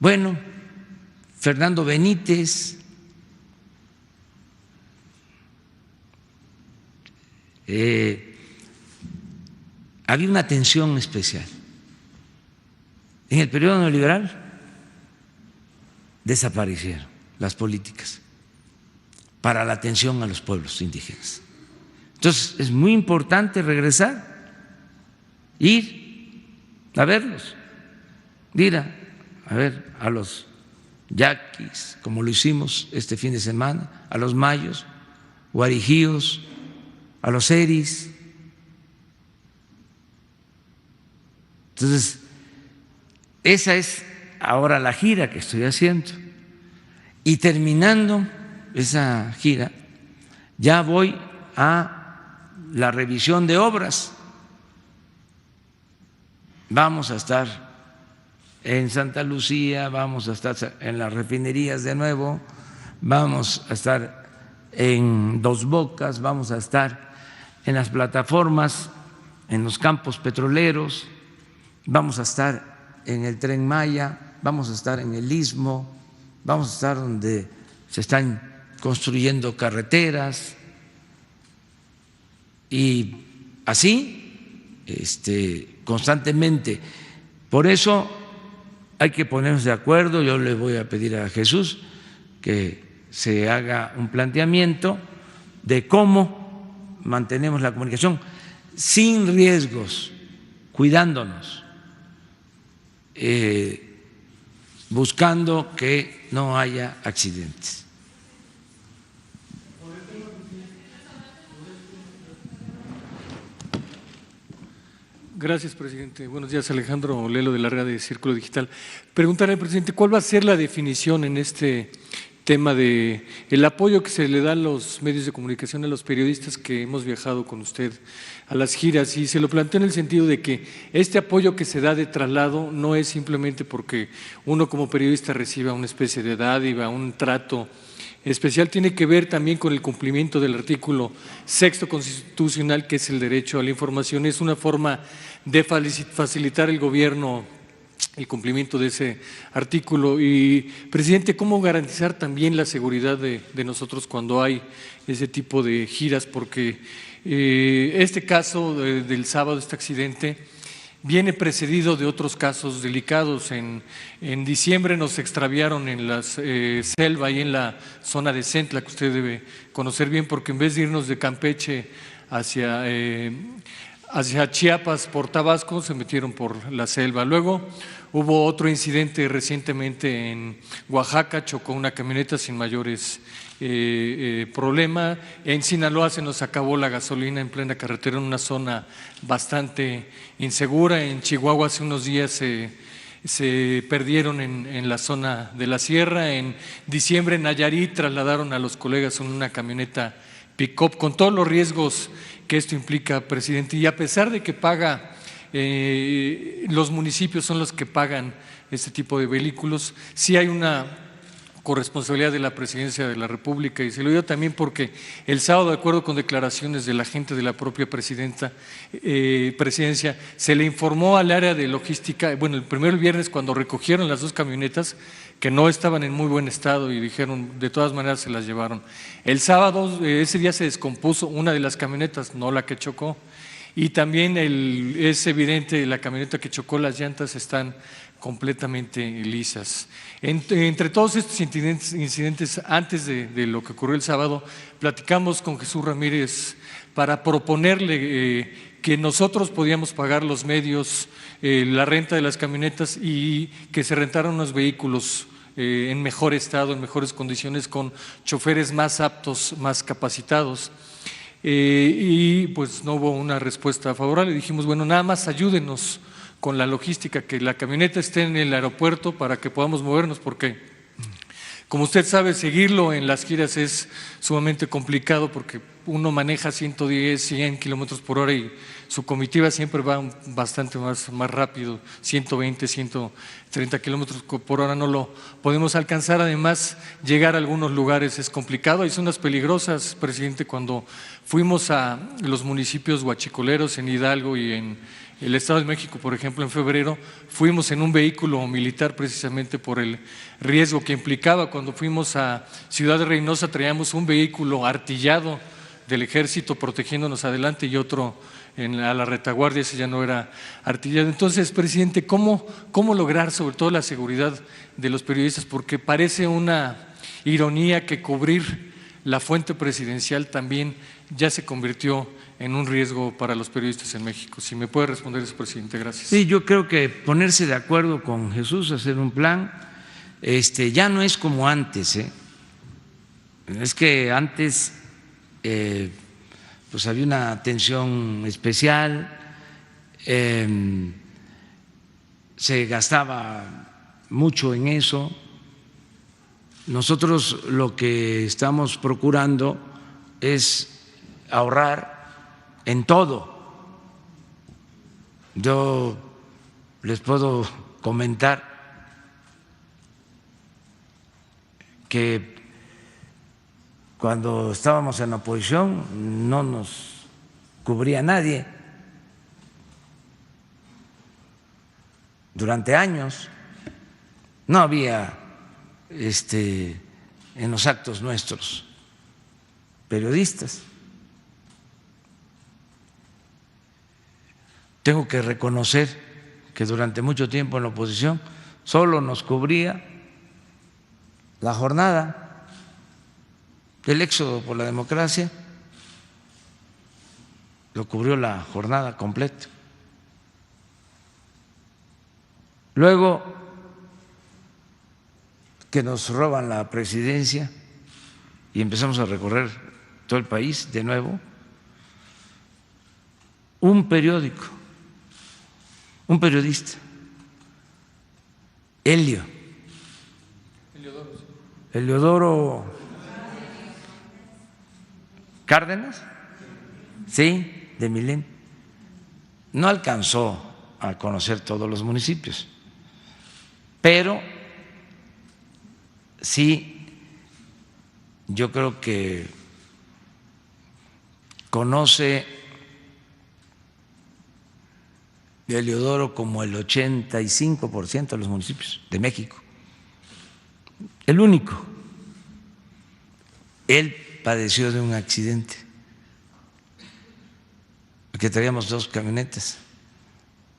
bueno, Fernando Benítez, había una atención especial. En el periodo neoliberal desaparecieron las políticas para la atención a los pueblos indígenas. Entonces es muy importante regresar, ir a verlos, ir a ver a los yaquis, como lo hicimos este fin de semana, a los mayos, guarijíos, a los eris. Entonces, esa es ahora la gira que estoy haciendo. Y terminando esa gira, ya voy a la revisión de obras. Vamos a estar en Santa Lucía, vamos a estar en las refinerías de nuevo, vamos a estar en Dos Bocas, vamos a estar en las plataformas, en los campos petroleros, vamos a estar en el Tren Maya, vamos a estar en el Istmo, vamos a estar donde se están construyendo carreteras y así constantemente. Por eso hay que ponernos de acuerdo. Yo le voy a pedir a Jesús que se haga un planteamiento de cómo mantenemos la comunicación sin riesgos, cuidándonos, buscando que no haya accidentes. Gracias, presidente. Buenos días, Alejandro Lelo de la red de Círculo Digital. Preguntarle al presidente, ¿cuál va a ser la definición en este tema de el apoyo que se le da a los medios de comunicación, a los periodistas que hemos viajado con usted a las giras? Y se lo planteo en el sentido de que este apoyo que se da de traslado no es simplemente porque uno como periodista reciba una especie de dádiva, un trato especial, tiene que ver también con el cumplimiento del artículo 6º constitucional, que es el derecho a la información. Es una forma de facilitar el gobierno el cumplimiento de ese artículo. Y, presidente, ¿cómo garantizar también la seguridad de nosotros cuando hay ese tipo de giras? Porque este caso del sábado, este accidente, viene precedido de otros casos delicados. En diciembre nos extraviaron en la selva y en la zona de Centla, que usted debe conocer bien, porque en vez de irnos de Campeche hacia Chiapas por Tabasco, se metieron por la selva. Luego hubo otro incidente recientemente en Oaxaca, chocó una camioneta sin mayores problema. En Sinaloa se nos acabó la gasolina en plena carretera en una zona bastante insegura. En Chihuahua hace unos días se perdieron en la zona de la sierra. En diciembre en Nayarit trasladaron a los colegas en una camioneta pick-up, con todos los riesgos que esto implica, presidente. Y a pesar de que paga, los municipios son los que pagan este tipo de vehículos, sí hay una corresponsabilidad de la Presidencia de la República. Y se lo digo también porque el sábado, de acuerdo con declaraciones de la gente de la propia presidencia, se le informó al área de logística, bueno, el viernes cuando recogieron las dos camionetas, que no estaban en muy buen estado y dijeron de todas maneras se las llevaron. El sábado, ese día se descompuso una de las camionetas, no la que chocó, y también es evidente la camioneta que chocó, las llantas están completamente lisas. Entre todos estos incidentes antes de lo que ocurrió el sábado, platicamos con Jesús Ramírez para proponerle que nosotros podíamos pagar los medios, la renta de las camionetas y que se rentaran unos vehículos en mejor estado, en mejores condiciones, con choferes más aptos, más capacitados. Y pues no hubo una respuesta favorable. Dijimos, bueno, nada más ayúdenos con la logística, que la camioneta esté en el aeropuerto para que podamos movernos, porque como usted sabe, seguirlo en las giras es sumamente complicado porque uno maneja 110, 100 kilómetros por hora y su comitiva siempre va bastante más rápido, 120, 130 kilómetros por hora no lo podemos alcanzar. Además, llegar a algunos lugares es complicado. Hay zonas peligrosas, presidente. Cuando fuimos a los municipios huachicoleros en Hidalgo y en el Estado de México, por ejemplo, en febrero, fuimos en un vehículo militar precisamente por el riesgo que implicaba. Cuando fuimos a Ciudad de Reynosa traíamos un vehículo artillado del ejército protegiéndonos adelante y otro a la retaguardia, ese ya no era artillado. Entonces, presidente, ¿cómo lograr sobre todo la seguridad de los periodistas? Porque parece una ironía que cubrir la fuente presidencial también ya se convirtió en un riesgo para los periodistas en México. Si me puede responder eso, presidente, gracias. Sí, yo creo que ponerse de acuerdo con Jesús, hacer un plan, ya no es como antes, es que antes pues había una atención especial, se gastaba mucho en eso. Nosotros lo que estamos procurando es ahorrar en todo. Yo les puedo comentar que cuando estábamos en la oposición no nos cubría nadie durante años, no había en los actos nuestros periodistas. Tengo que reconocer que durante mucho tiempo en la oposición solo nos cubría la jornada del éxodo por la democracia, lo cubrió la jornada completa. Luego que nos roban la presidencia y empezamos a recorrer todo el país de nuevo, un periódico, un periodista, Heliodoro Cárdenas, sí, de Milenio, no alcanzó a conocer todos los municipios, pero sí, yo creo que conoce Heliodoro como el 85% de los municipios de México, el único. Él padeció de un accidente, porque traíamos dos camionetas,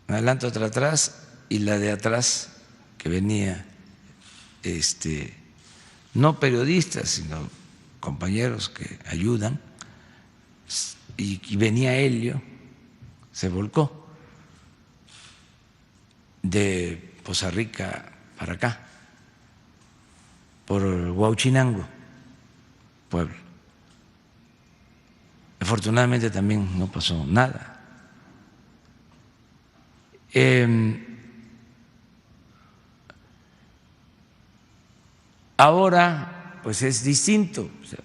adelante otra atrás, y la de atrás que venía, no periodistas, sino compañeros que ayudan, y venía Helio, se volcó de Poza Rica para acá, por Huauchinango, Puebla. Afortunadamente también no pasó nada. Ahora, pues es distinto. O sea,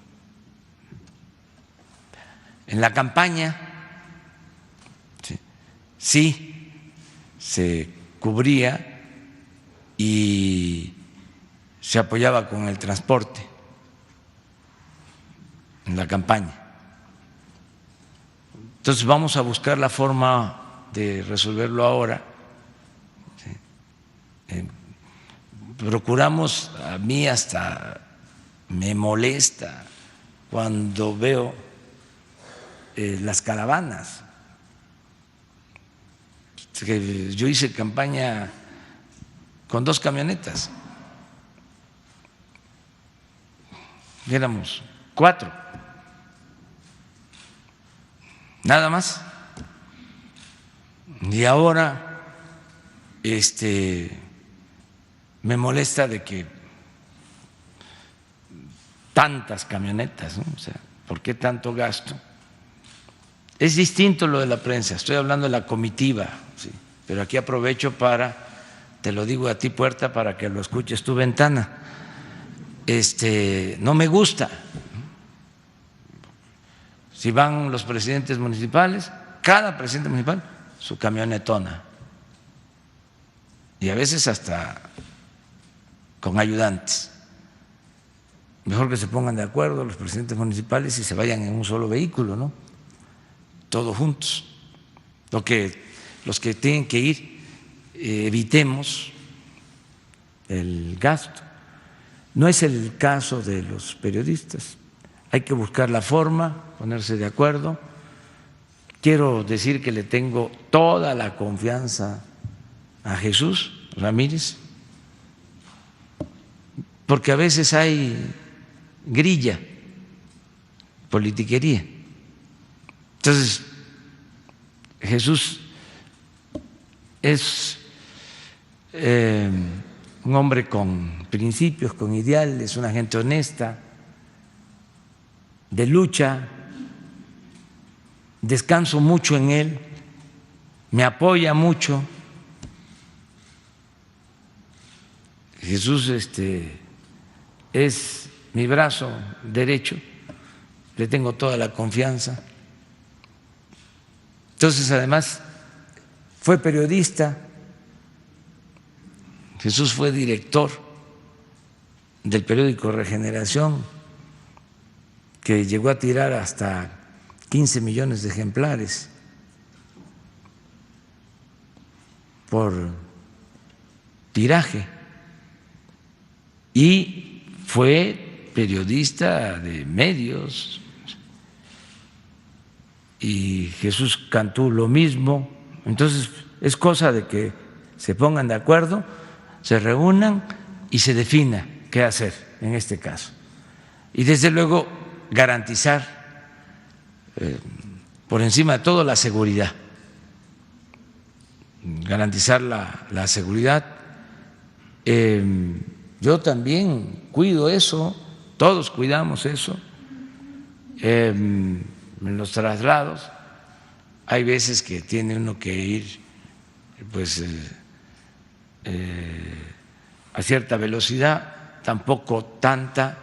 en la campaña, sí se cubría y se apoyaba con el transporte en la campaña. Entonces vamos a buscar la forma de resolverlo ahora. Procuramos, a mí hasta me molesta cuando veo las caravanas. Yo hice campaña con 2 camionetas, éramos 4, nada más. Y ahora me molesta de que tantas camionetas, ¿no? O sea, ¿por qué tanto gasto? Es distinto lo de la prensa, estoy hablando de la comitiva, sí, pero aquí aprovecho para, te lo digo a ti, Puerta, para que lo escuches tu ventana. No me gusta. Si van los presidentes municipales, cada presidente municipal, su camionetona. Y a veces hasta con ayudantes. Mejor que se pongan de acuerdo los presidentes municipales y se vayan en un solo vehículo, ¿no? Todos juntos. Los que tienen que ir, evitemos el gasto. No es el caso de los periodistas. Hay que buscar la forma, ponerse de acuerdo. Quiero decir que le tengo toda la confianza a Jesús Ramírez, porque a veces hay grilla, politiquería. Entonces, Jesús es un hombre con principios, con ideales, una gente honesta, de lucha. Descanso mucho en él, me apoya mucho. Jesús es mi brazo derecho, le tengo toda la confianza. Entonces, además, fue periodista. Jesús fue director del periódico Regeneración, que llegó a tirar hasta 15 millones de ejemplares por tiraje, y fue periodista de medios. Y Jesús Cantú lo mismo. Entonces es cosa de que se pongan de acuerdo, se reúnan y se defina qué hacer en este caso. Y desde luego garantizar por encima de todo la seguridad, garantizar la seguridad. Yo también cuido eso, todos cuidamos eso. En los traslados hay veces que tiene uno que ir pues a cierta velocidad, tampoco tanta.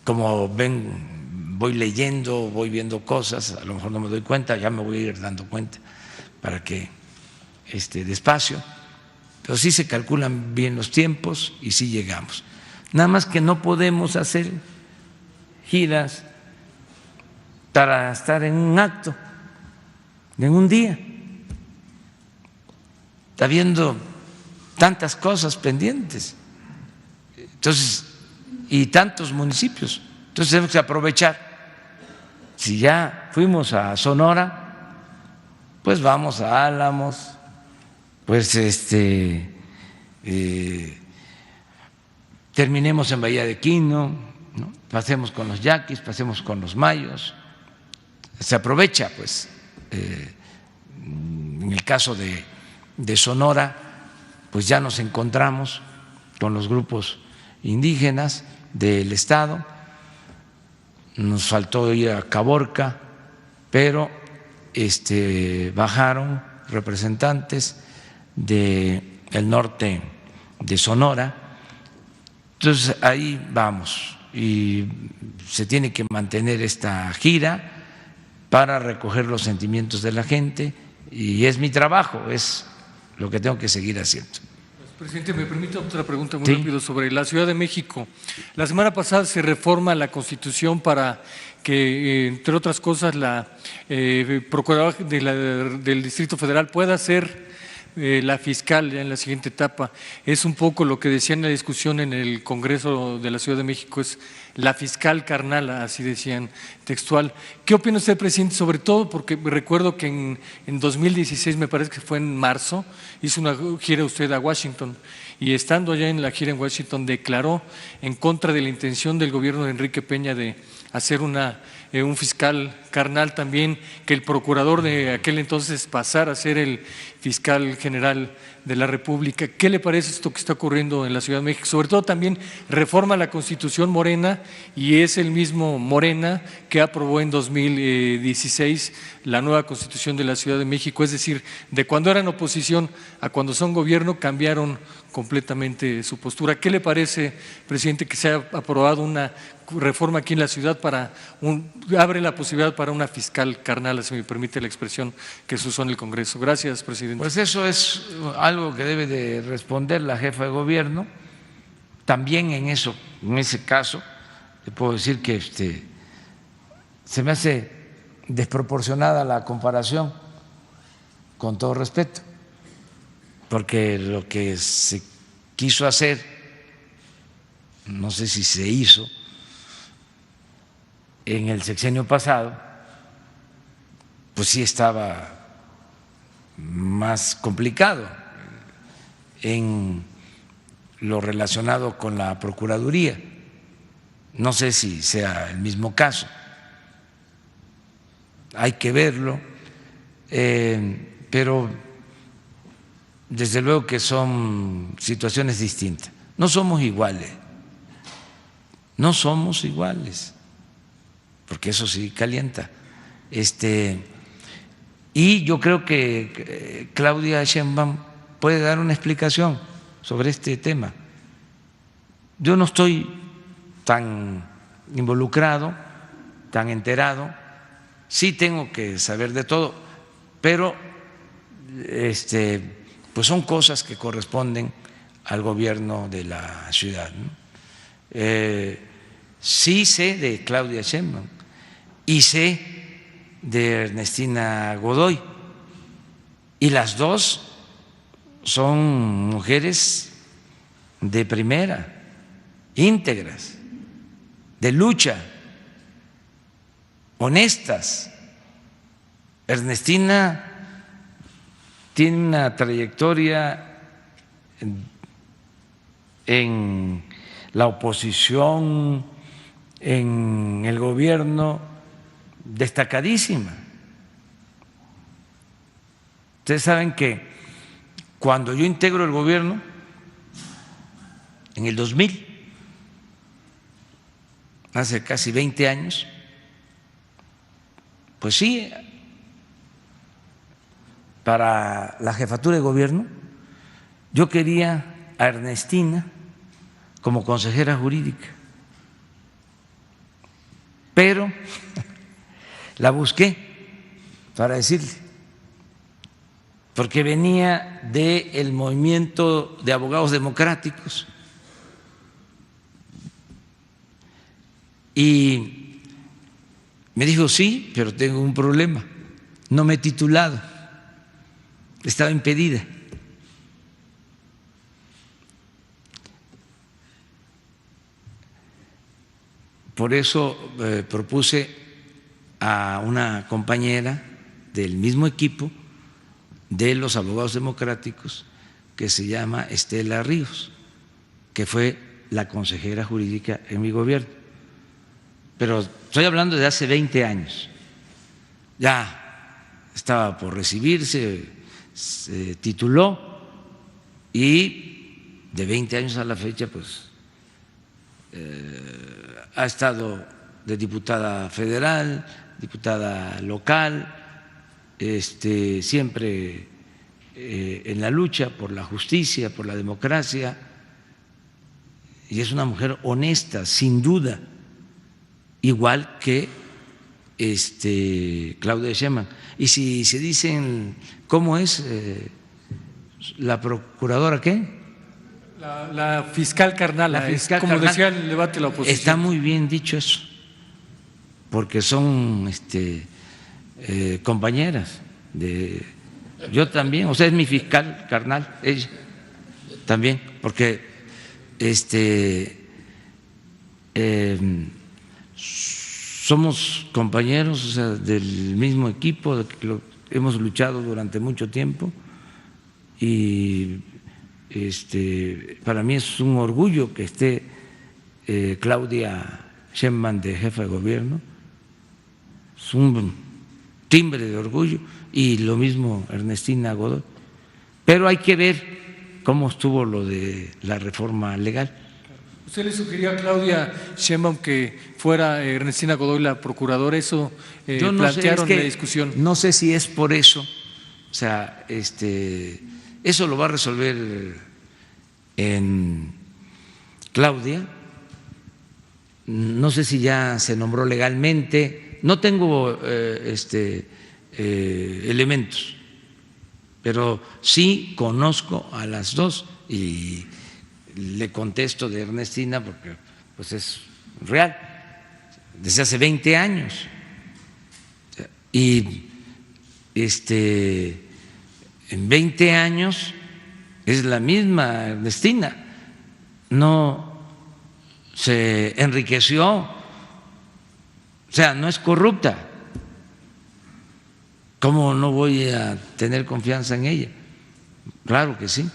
Como ven, voy leyendo, voy viendo cosas, a lo mejor no me doy cuenta, ya me voy a ir dando cuenta para que despacio, pero sí se calculan bien los tiempos y sí llegamos. Nada más que no podemos hacer giras para estar en un acto, en un día, habiendo tantas cosas pendientes. Entonces, y tantos municipios. Entonces tenemos que aprovechar. Si ya fuimos a Sonora, pues vamos a Álamos, pues terminemos en Bahía de Quino, ¿no? Pasemos con los yaquis, pasemos con los mayos. Se aprovecha, pues, en el caso de Sonora, pues ya nos encontramos con los grupos indígenas del estado. Nos faltó ir a Caborca, pero bajaron representantes del norte de Sonora. Entonces ahí vamos, y se tiene que mantener esta gira para recoger los sentimientos de la gente, y es mi trabajo, es lo que tengo que seguir haciendo. Presidente, me permite otra pregunta muy rápido sobre la Ciudad de México. La semana pasada se reforma la Constitución para que, entre otras cosas, la Procuradora del Distrito Federal pueda ser la fiscal ya en la siguiente etapa. Es un poco lo que decían en la discusión en el Congreso de la Ciudad de México, es la fiscal carnal, así decían textual. ¿Qué opina usted, presidente? Sobre todo porque recuerdo que en 2016, me parece que fue en marzo, hizo una gira usted a Washington, y estando allá en la gira en Washington declaró en contra de la intención del gobierno de Enrique Peña de hacer un fiscal carnal también, que el procurador de aquel entonces pasara a ser el fiscal general de la República. ¿Qué le parece esto que está ocurriendo en la Ciudad de México? Sobre todo también reforma la Constitución Morena, y es el mismo Morena que aprobó en 2016 la nueva Constitución de la Ciudad de México. Es decir, de cuando eran oposición a cuando son gobierno cambiaron completamente su postura. ¿Qué le parece, presidente, que se haya aprobado una reforma aquí en la ciudad abre la posibilidad para una fiscal carnal, si me permite la expresión que se usó en el Congreso? Gracias, presidente. Pues eso es algo que debe de responder la jefa de gobierno. También en ese caso, le puedo decir que se me hace desproporcionada la comparación, con todo respeto, porque lo que se quiso hacer, no sé si se hizo en el sexenio pasado, pues sí estaba más complicado en lo relacionado con la Procuraduría. No sé si sea el mismo caso, hay que verlo, pero desde luego que son situaciones distintas. No somos iguales, porque eso sí calienta. Y yo creo que Claudia Sheinbaum puede dar una explicación sobre este tema. Yo no estoy tan involucrado, tan enterado, sí tengo que saber de todo, pero pues son cosas que corresponden al gobierno de la ciudad, ¿no? Sí sé de Claudia Sheinbaum y sé de Ernestina Godoy, y las dos son mujeres de primera, íntegras, de lucha, honestas. Ernestina tiene una trayectoria en la oposición, en el gobierno, destacadísima. Ustedes saben que cuando yo integro el gobierno, en el 2000, hace casi 20 años, pues sí, para la jefatura de gobierno, yo quería a Ernestina como consejera jurídica, pero la busqué para decirle, porque venía del movimiento de abogados democráticos y me dijo, sí, pero tengo un problema, no me he titulado, estaba impedida. Por eso propuse a una compañera del mismo equipo de los abogados democráticos que se llama Estela Ríos, que fue la consejera jurídica en mi gobierno. Pero estoy hablando de hace 20 años. Ya estaba por recibirse, se tituló y de 20 años a la fecha pues ha estado de diputada federal, diputada local, siempre en la lucha por la justicia, por la democracia, y es una mujer honesta, sin duda, igual que Claudia Sheinbaum. Y si se dicen, ¿cómo es la procuradora qué? La fiscal carnal, como decía en el debate de la oposición. Está muy bien dicho eso, porque son compañeras de… Yo también, o sea, es mi fiscal carnal, ella también, porque somos compañeros, o sea, del mismo equipo, hemos luchado durante mucho tiempo y para mí es un orgullo que esté Claudia Sheinbaum de jefa de gobierno, es un timbre de orgullo, y lo mismo Ernestina Godoy, pero hay que ver cómo estuvo lo de la reforma legal. ¿Usted le sugirió a Claudia Sheinbaum que fuera Ernestina Godoy la procuradora? Eso Yo no plantearon sé, en la discusión. No sé si es por eso, o sea, eso lo va a resolver en Claudia, no sé si ya se nombró legalmente, no tengo elementos, pero sí conozco a las dos y le contesto de Ernestina porque pues es real, desde hace 20 años. Y en 20 años es la misma Ernestina, no se enriqueció, o sea, no es corrupta. ¿Cómo no voy a tener confianza en ella? Claro que sí.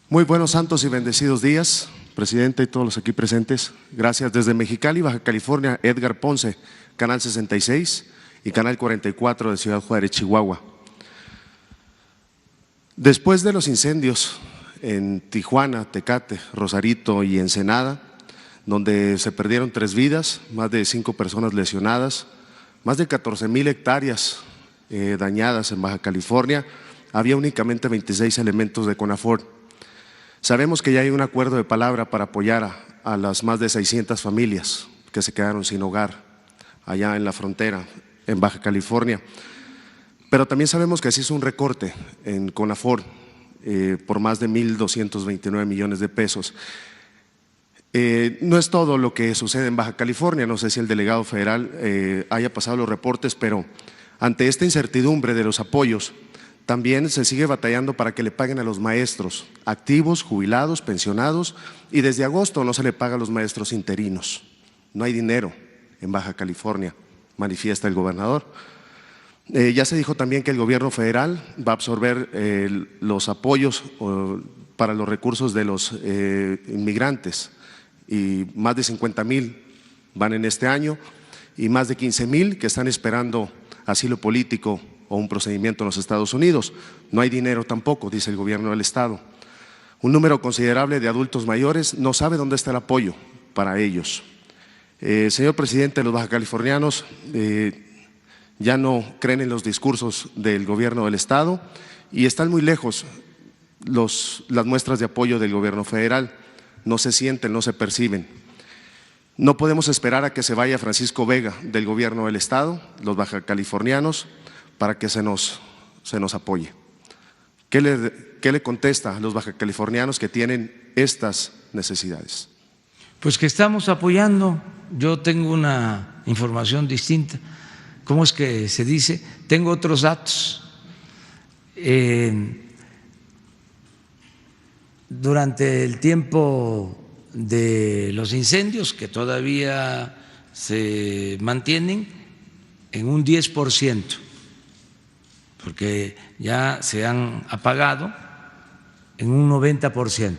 Muy buenos, santos y bendecidos días, presidente y todos los aquí presentes. Gracias. Desde Mexicali, Baja California, Edgar Ponce, Canal 66 y Canal 44 de Ciudad Juárez, Chihuahua. Después de los incendios en Tijuana, Tecate, Rosarito y Ensenada, donde se perdieron 3 vidas, más de 5 personas lesionadas, más de 14,000 hectáreas dañadas en Baja California, había únicamente 26 elementos de CONAFOR. Sabemos que ya hay un acuerdo de palabra para apoyar a las más de 600 familias que se quedaron sin hogar allá en la frontera, en Baja California. Pero también sabemos que se hizo un recorte en CONAFOR por más de 1,229 millones de pesos. No es todo lo que sucede en Baja California, no sé si el delegado federal haya pasado los reportes, pero ante esta incertidumbre de los apoyos, también se sigue batallando para que le paguen a los maestros activos, jubilados, pensionados, y desde agosto no se le paga a los maestros interinos. No hay dinero en Baja California, manifiesta el gobernador. Ya se dijo también que el gobierno federal va a absorber los apoyos para los recursos de los inmigrantes, y más de 50,000 van en este año y más de 15,000 que están esperando asilo político o un procedimiento en los Estados Unidos. No hay dinero tampoco, dice el gobierno del estado. Un número considerable de adultos mayores no sabe dónde está el apoyo para ellos. Señor presidente, los bajacalifornianos ya no creen en los discursos del gobierno del estado y están muy lejos las muestras de apoyo del gobierno federal. No se sienten, no se perciben. No podemos esperar a que se vaya Francisco Vega del gobierno del estado, los bajacalifornianos, para que se nos apoye. ¿Qué le contesta a los bajacalifornianos que tienen estas necesidades? Pues que estamos apoyando. Yo tengo una información distinta. ¿Cómo es que se dice? Tengo otros datos. Durante el tiempo de los incendios, que todavía se mantienen en un 10%, porque ya se han apagado en un 90%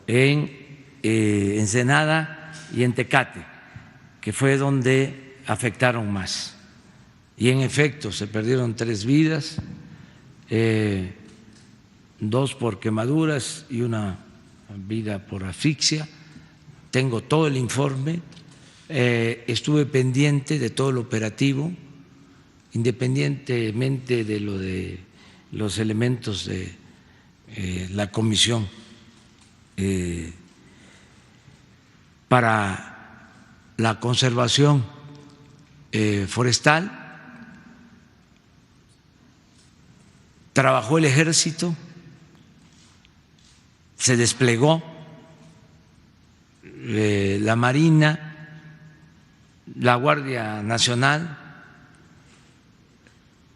en Ensenada y en Tecate, que fue donde afectaron más. Y en efecto se perdieron 3 vidas, 2 por quemaduras y 1 vida por asfixia. Tengo todo el informe, estuve pendiente de todo el operativo, independientemente de lo de los elementos de la comisión para la conservación forestal. Trabajó el ejército, se desplegó la Marina, la Guardia Nacional,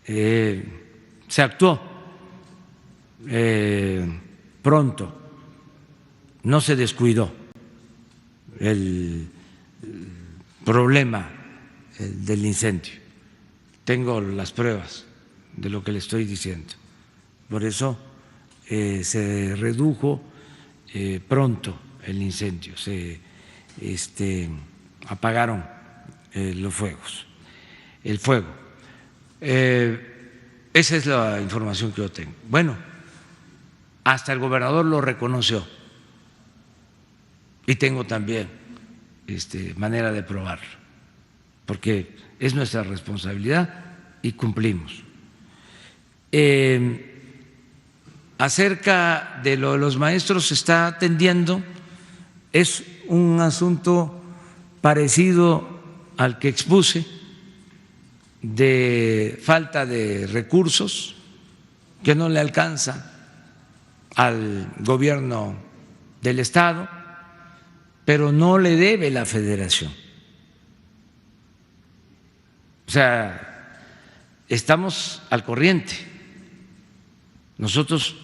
se actuó pronto, no se descuidó el problema del incendio. Tengo las pruebas de lo que le estoy diciendo. Por eso se redujo pronto el incendio, se apagaron el fuego. Esa es la información que yo tengo. Bueno, hasta el gobernador lo reconoció y tengo también manera de probarlo. porque es nuestra responsabilidad y cumplimos. Acerca de lo de los maestros se está atendiendo, es un asunto parecido al que expuse, de falta de recursos que no le alcanza al gobierno del Estado, pero no le debe la Federación. O sea, estamos al corriente. Nosotros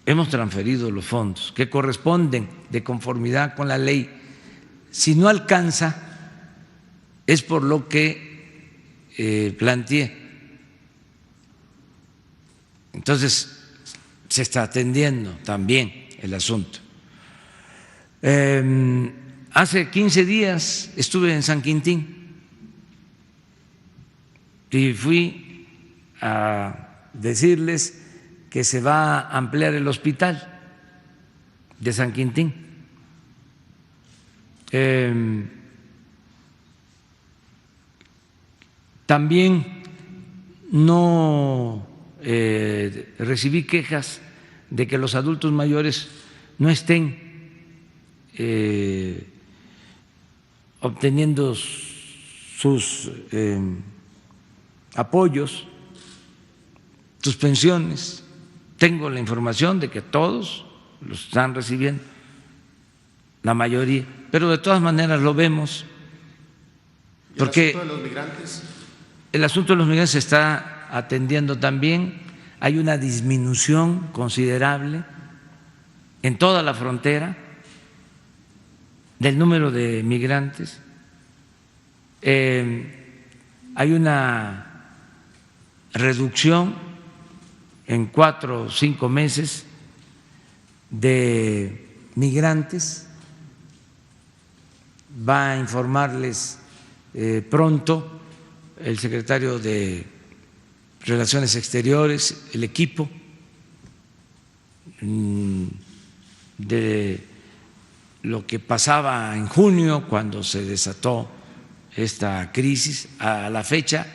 hemos transferido los fondos que corresponden de conformidad con la ley. Si no alcanza, es por lo que planteé. Entonces, se está atendiendo también el asunto. Hace 15 días estuve en San Quintín y fui a decirles que se va a ampliar el hospital de San Quintín. También no recibí quejas de que los adultos mayores no estén obteniendo sus apoyos, sus pensiones. Tengo la información de que todos los están recibiendo, la mayoría, pero de todas maneras lo vemos. Porque ¿El asunto de los migrantes? El asunto de los migrantes se está atendiendo también. Hay una disminución considerable en toda la frontera del número de migrantes. Hay una reducción en 4 o 5 meses de migrantes. Va a informarles pronto el secretario de Relaciones Exteriores, el equipo de lo que pasaba en junio cuando se desató esta crisis. A la fecha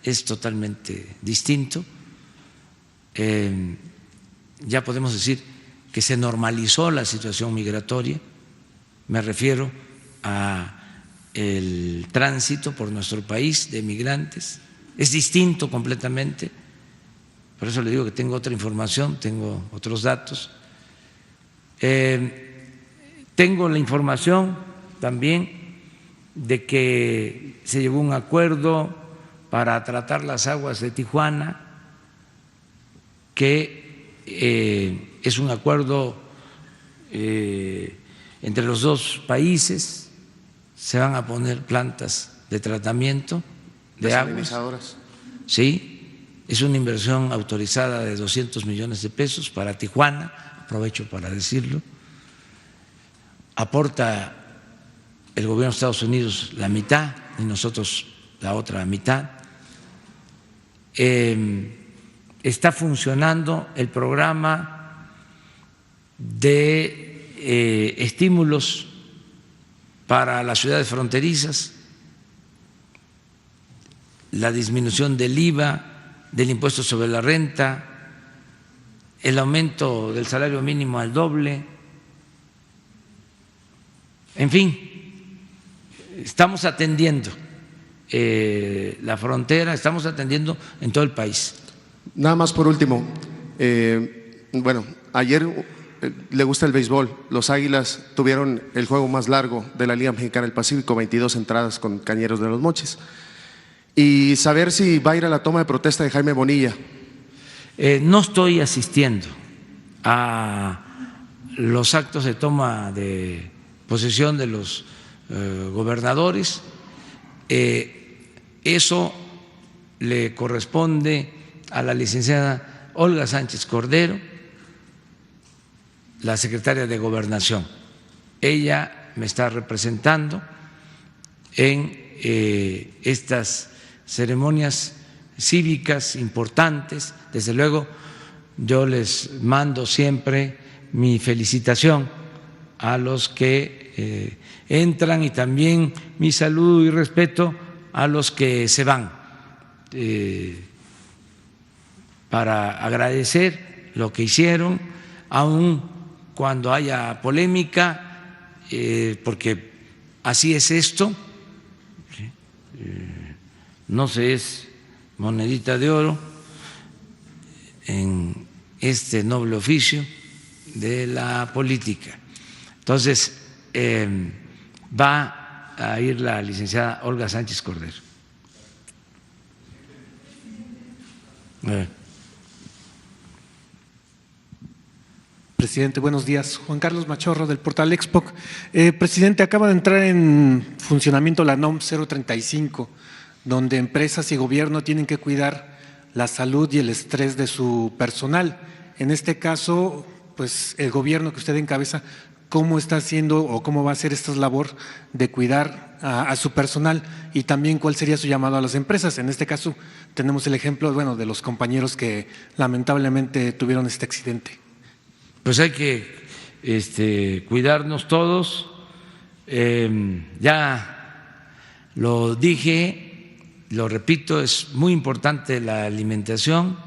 es totalmente distinto. Ya podemos decir que se normalizó la situación migratoria. Me refiero a el tránsito por nuestro país de migrantes. Es distinto completamente. Por eso le digo que tengo otra información, tengo otros datos. Tengo la información también de que se llegó a un acuerdo para tratar las aguas de Tijuana, que es un acuerdo entre los dos países. Se van a poner plantas de tratamiento de aguas. Sí, es una inversión autorizada de 200 millones de pesos para Tijuana, aprovecho para decirlo. Aporta el gobierno de Estados Unidos la mitad y nosotros la otra mitad. Está funcionando el programa de estímulos para las ciudades fronterizas, la disminución del IVA, del impuesto sobre la renta, el aumento del salario mínimo al doble. En fin, estamos atendiendo la frontera, estamos atendiendo en todo el país. Nada más por último, bueno, ayer le gusta el béisbol. Los Águilas tuvieron el juego más largo de la Liga Mexicana del Pacífico, 22 entradas con Cañeros de los Mochis. Y saber si va a ir a la toma de protesta de Jaime Bonilla. No estoy asistiendo a los actos de toma de posesión de los gobernadores. Eso le corresponde a la licenciada Olga Sánchez Cordero, la secretaria de Gobernación. Ella me está representando en estas ceremonias cívicas importantes. Desde luego, yo les mando siempre mi felicitación a los que entran y también mi saludo y respeto a los que se van para agradecer lo que hicieron, aun cuando haya polémica, porque así es esto, no se es monedita de oro en este noble oficio de la política. Entonces, va a ir la licenciada Olga Sánchez Cordero. Presidente, buenos días. Juan Carlos Machorro, del portal Expoc. Presidente, acaba de entrar en funcionamiento la NOM 035, donde empresas y gobierno tienen que cuidar la salud y el estrés de su personal. En este caso, pues el gobierno que usted encabeza, ¿cómo está haciendo o cómo va a hacer esta labor de cuidar a su personal? Y también, ¿cuál sería su llamado a las empresas? En este caso, tenemos el ejemplo, bueno, de los compañeros que lamentablemente tuvieron este accidente. Pues hay que cuidarnos todos. Ya lo dije, lo repito, es muy importante la alimentación,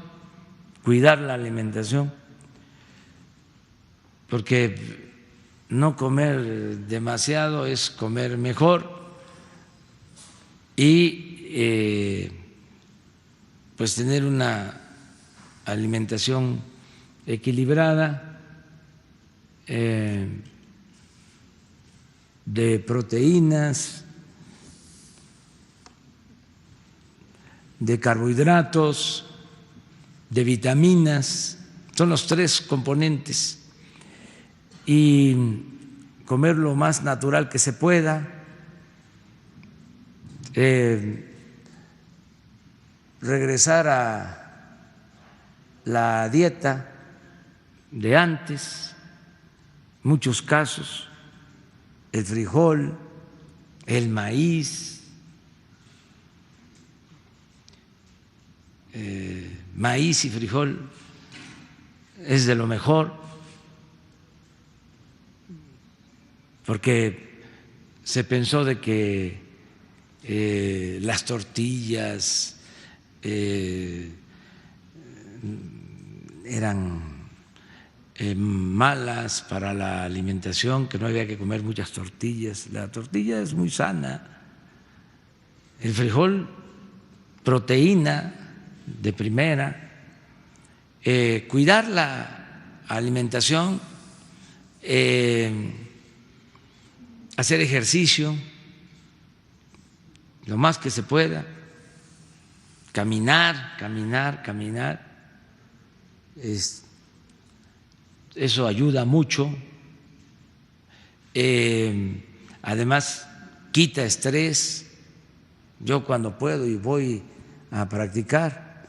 cuidar la alimentación, porque no comer demasiado es comer mejor y pues tener una alimentación equilibrada, de proteínas, de carbohidratos, de vitaminas, son los tres componentes, y comer lo más natural que se pueda, regresar a la dieta de antes, muchos casos, el frijol, el maíz, maíz y frijol es de lo mejor, porque se pensó de que las tortillas eran malas para la alimentación, que no había que comer muchas tortillas. La tortilla es muy sana, el frijol, proteína de primera, cuidar la alimentación, hacer ejercicio lo más que se pueda, caminar. Eso ayuda mucho, además quita estrés. Yo cuando puedo y voy a practicar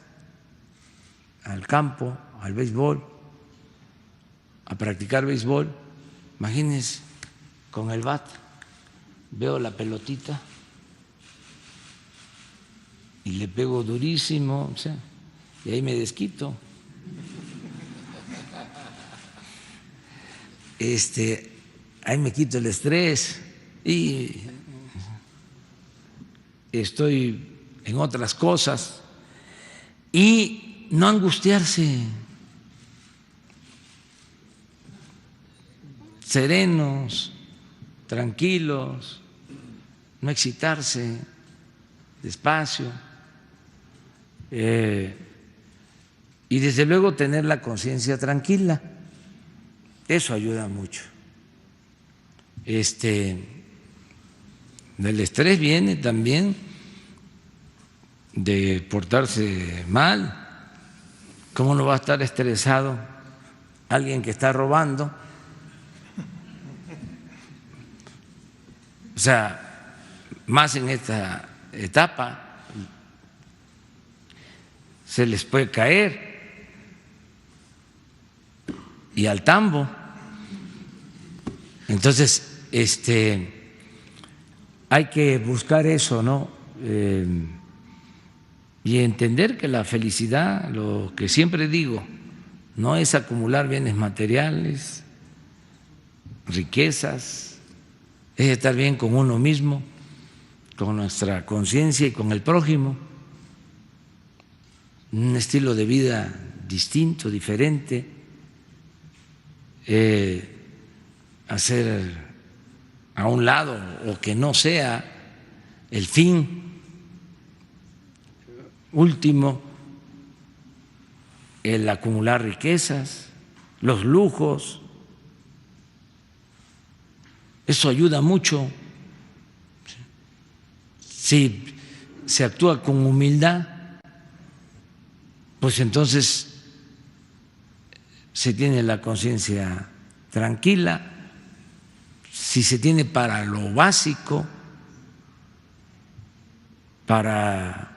al campo, al béisbol, a practicar béisbol, imagínense, con el bat, veo la pelotita y le pego durísimo, o sea, y ahí me desquito. Ahí me quito el estrés y estoy en otras cosas, y no angustiarse, serenos, tranquilos, no excitarse, despacio, y desde luego tener la conciencia tranquila. Eso ayuda mucho. Del estrés viene también de portarse mal. ¿Cómo no va a estar estresado alguien que está robando? O sea, más en esta etapa se les puede caer y al tambo. Entonces, hay que buscar eso, ¿no? Y entender que la felicidad, lo que siempre digo, no es acumular bienes materiales, riquezas, es estar bien con uno mismo, con nuestra conciencia y con el prójimo, un estilo de vida distinto, diferente, hacer a un lado o que no sea el fin último el acumular riquezas, los lujos. Eso ayuda mucho. Si se actúa con humildad, pues entonces se tiene la conciencia tranquila. Si se tiene para lo básico, para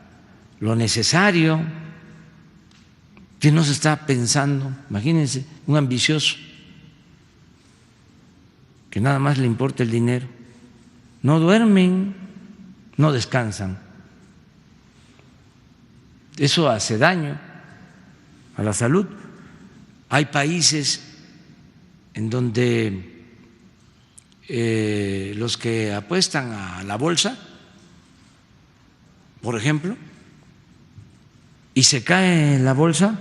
lo necesario, que no se está pensando, imagínense, un ambicioso que nada más le importa el dinero, no duermen, no descansan. Eso hace daño a la salud. Hay países en donde los que apuestan a la bolsa, por ejemplo, y se cae la bolsa,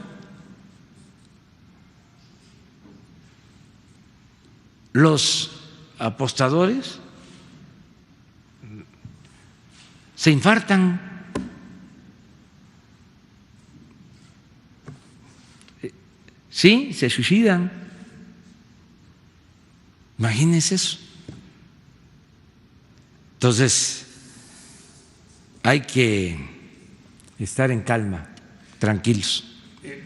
los apostadores se infartan. Sí, se suicidan. Imagínense eso. Entonces, hay que estar en calma, tranquilos.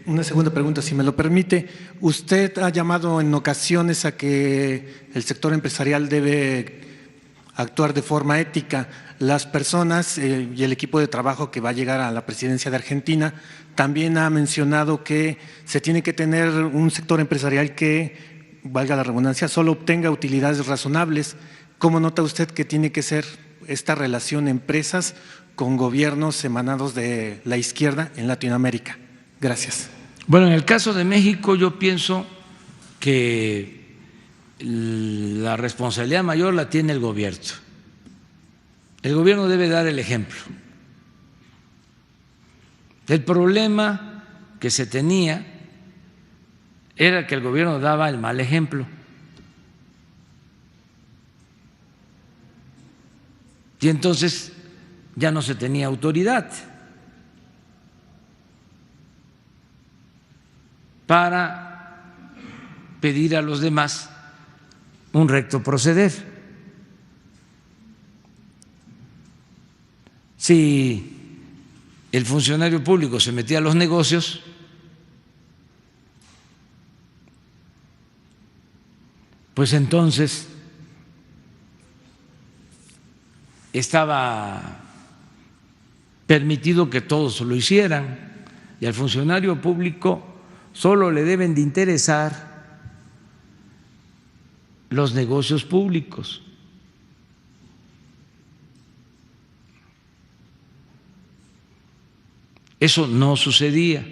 Una segunda pregunta, si me lo permite. Usted ha llamado en ocasiones a que el sector empresarial debe actuar de forma ética. Las personas y el equipo de trabajo que va a llegar a la presidencia de Argentina también ha mencionado que se tiene que tener un sector empresarial que, valga la redundancia, solo obtenga utilidades razonables. ¿Cómo nota usted que tiene que ser esta relación empresas con gobiernos emanados de la izquierda en Latinoamérica? Gracias. Bueno, en el caso de México yo pienso que la responsabilidad mayor la tiene el gobierno. El gobierno debe dar el ejemplo. El problema que se tenía era que el gobierno daba el mal ejemplo. Y entonces ya no se tenía autoridad para pedir a los demás un recto proceder. Si el funcionario público se metía a los negocios, pues entonces estaba permitido que todos lo hicieran, y al funcionario público solo le deben de interesar los negocios públicos. Eso no sucedía.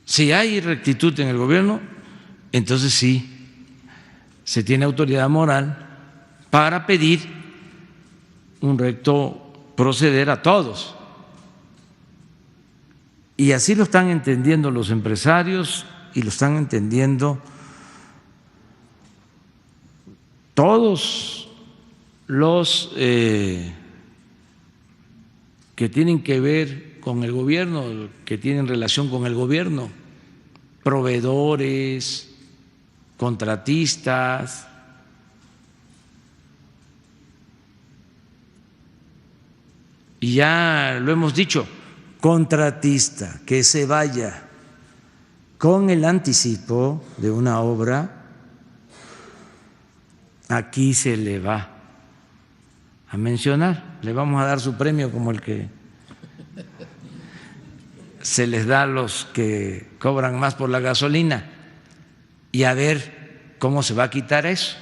Si hay rectitud en el gobierno, entonces sí se tiene autoridad moral para pedir un recto proceder a todos. Y así lo están entendiendo los empresarios y lo están entendiendo todos los que tienen que ver con el gobierno, que tienen relación con el gobierno, proveedores, contratistas. Y ya lo hemos dicho, contratista que se vaya con el anticipo de una obra, aquí se le va a mencionar, le vamos a dar su premio como el que se les da a los que cobran más por la gasolina, y a ver cómo se va a quitar eso.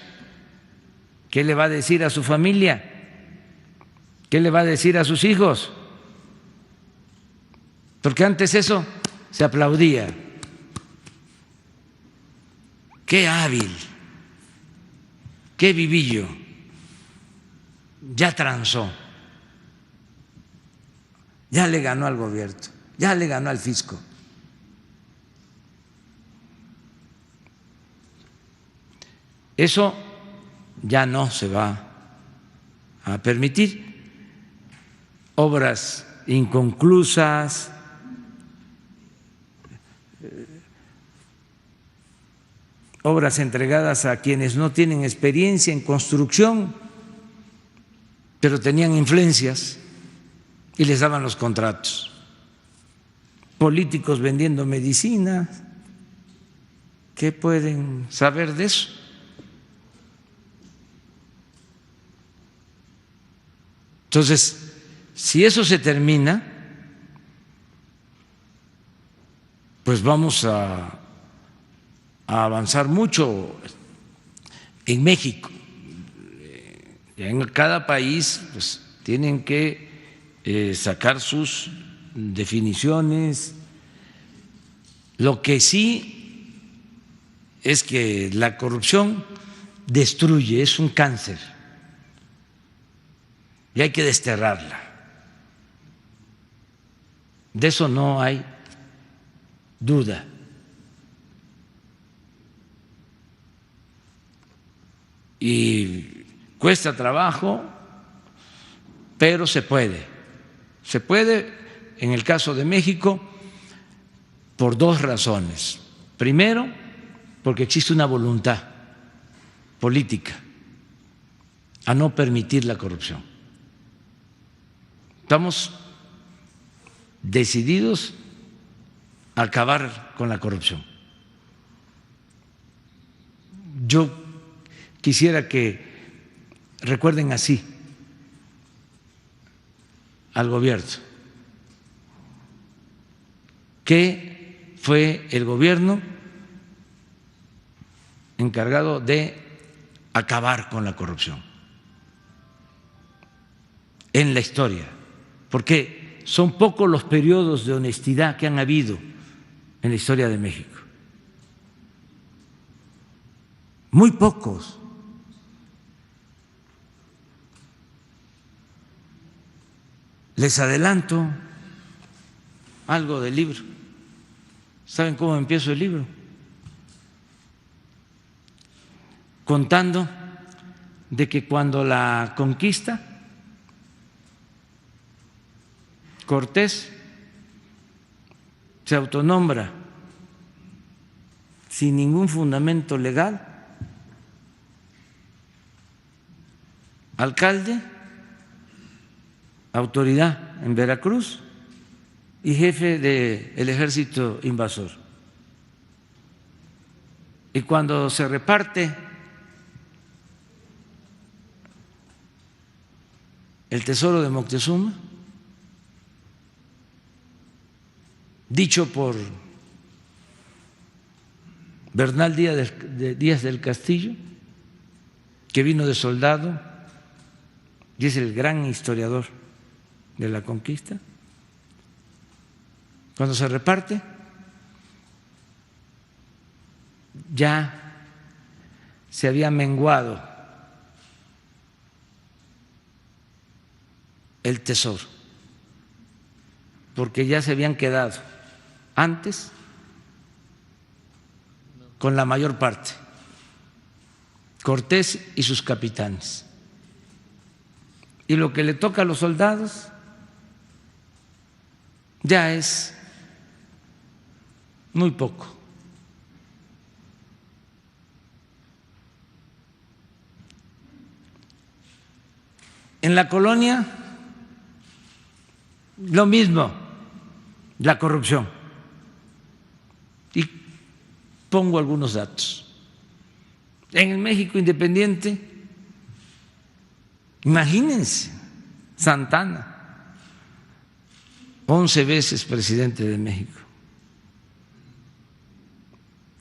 ¿Qué le va a decir a su familia? ¿Qué le va a decir a sus hijos? Porque antes eso se aplaudía. ¡Qué hábil! ¿Qué Vivillo? Ya transó, ya le ganó al gobierno, ya le ganó al fisco. Eso ya no se va a permitir. Obras inconclusas, obras entregadas a quienes no tienen experiencia en construcción, pero tenían influencias y les daban los contratos. Políticos vendiendo medicinas, ¿qué pueden saber de eso? Entonces, si eso se termina, pues vamos a avanzar mucho en México. En cada país pues, tienen que sacar sus definiciones. Lo que sí es que la corrupción destruye, es un cáncer y hay que desterrarla. De eso no hay duda. Y cuesta trabajo, pero se puede. Se puede, en el caso de México, por dos razones. Primero, porque existe una voluntad política a no permitir la corrupción. Estamos decididos a acabar con la corrupción. Yo quisiera que recuerden así al gobierno, que fue el gobierno encargado de acabar con la corrupción en la historia, porque son pocos los periodos de honestidad que han habido en la historia de México, muy pocos. Les adelanto algo del libro. ¿Saben cómo empiezo el libro? Contando de que cuando la conquista, Cortés se autonombra sin ningún fundamento legal alcalde, autoridad en Veracruz y jefe del ejército invasor. Y cuando se reparte el tesoro de Moctezuma, dicho por Bernal Díaz del Castillo, que vino de soldado y es el gran historiador de la conquista, cuando se reparte ya se había menguado el tesoro, porque ya se habían quedado antes con la mayor parte, Cortés y sus capitanes. Y lo que le toca a los soldados ya es muy poco. En la colonia, lo mismo, la corrupción. Y pongo algunos datos. En el México independiente, imagínense, Santana, 11 veces presidente de México.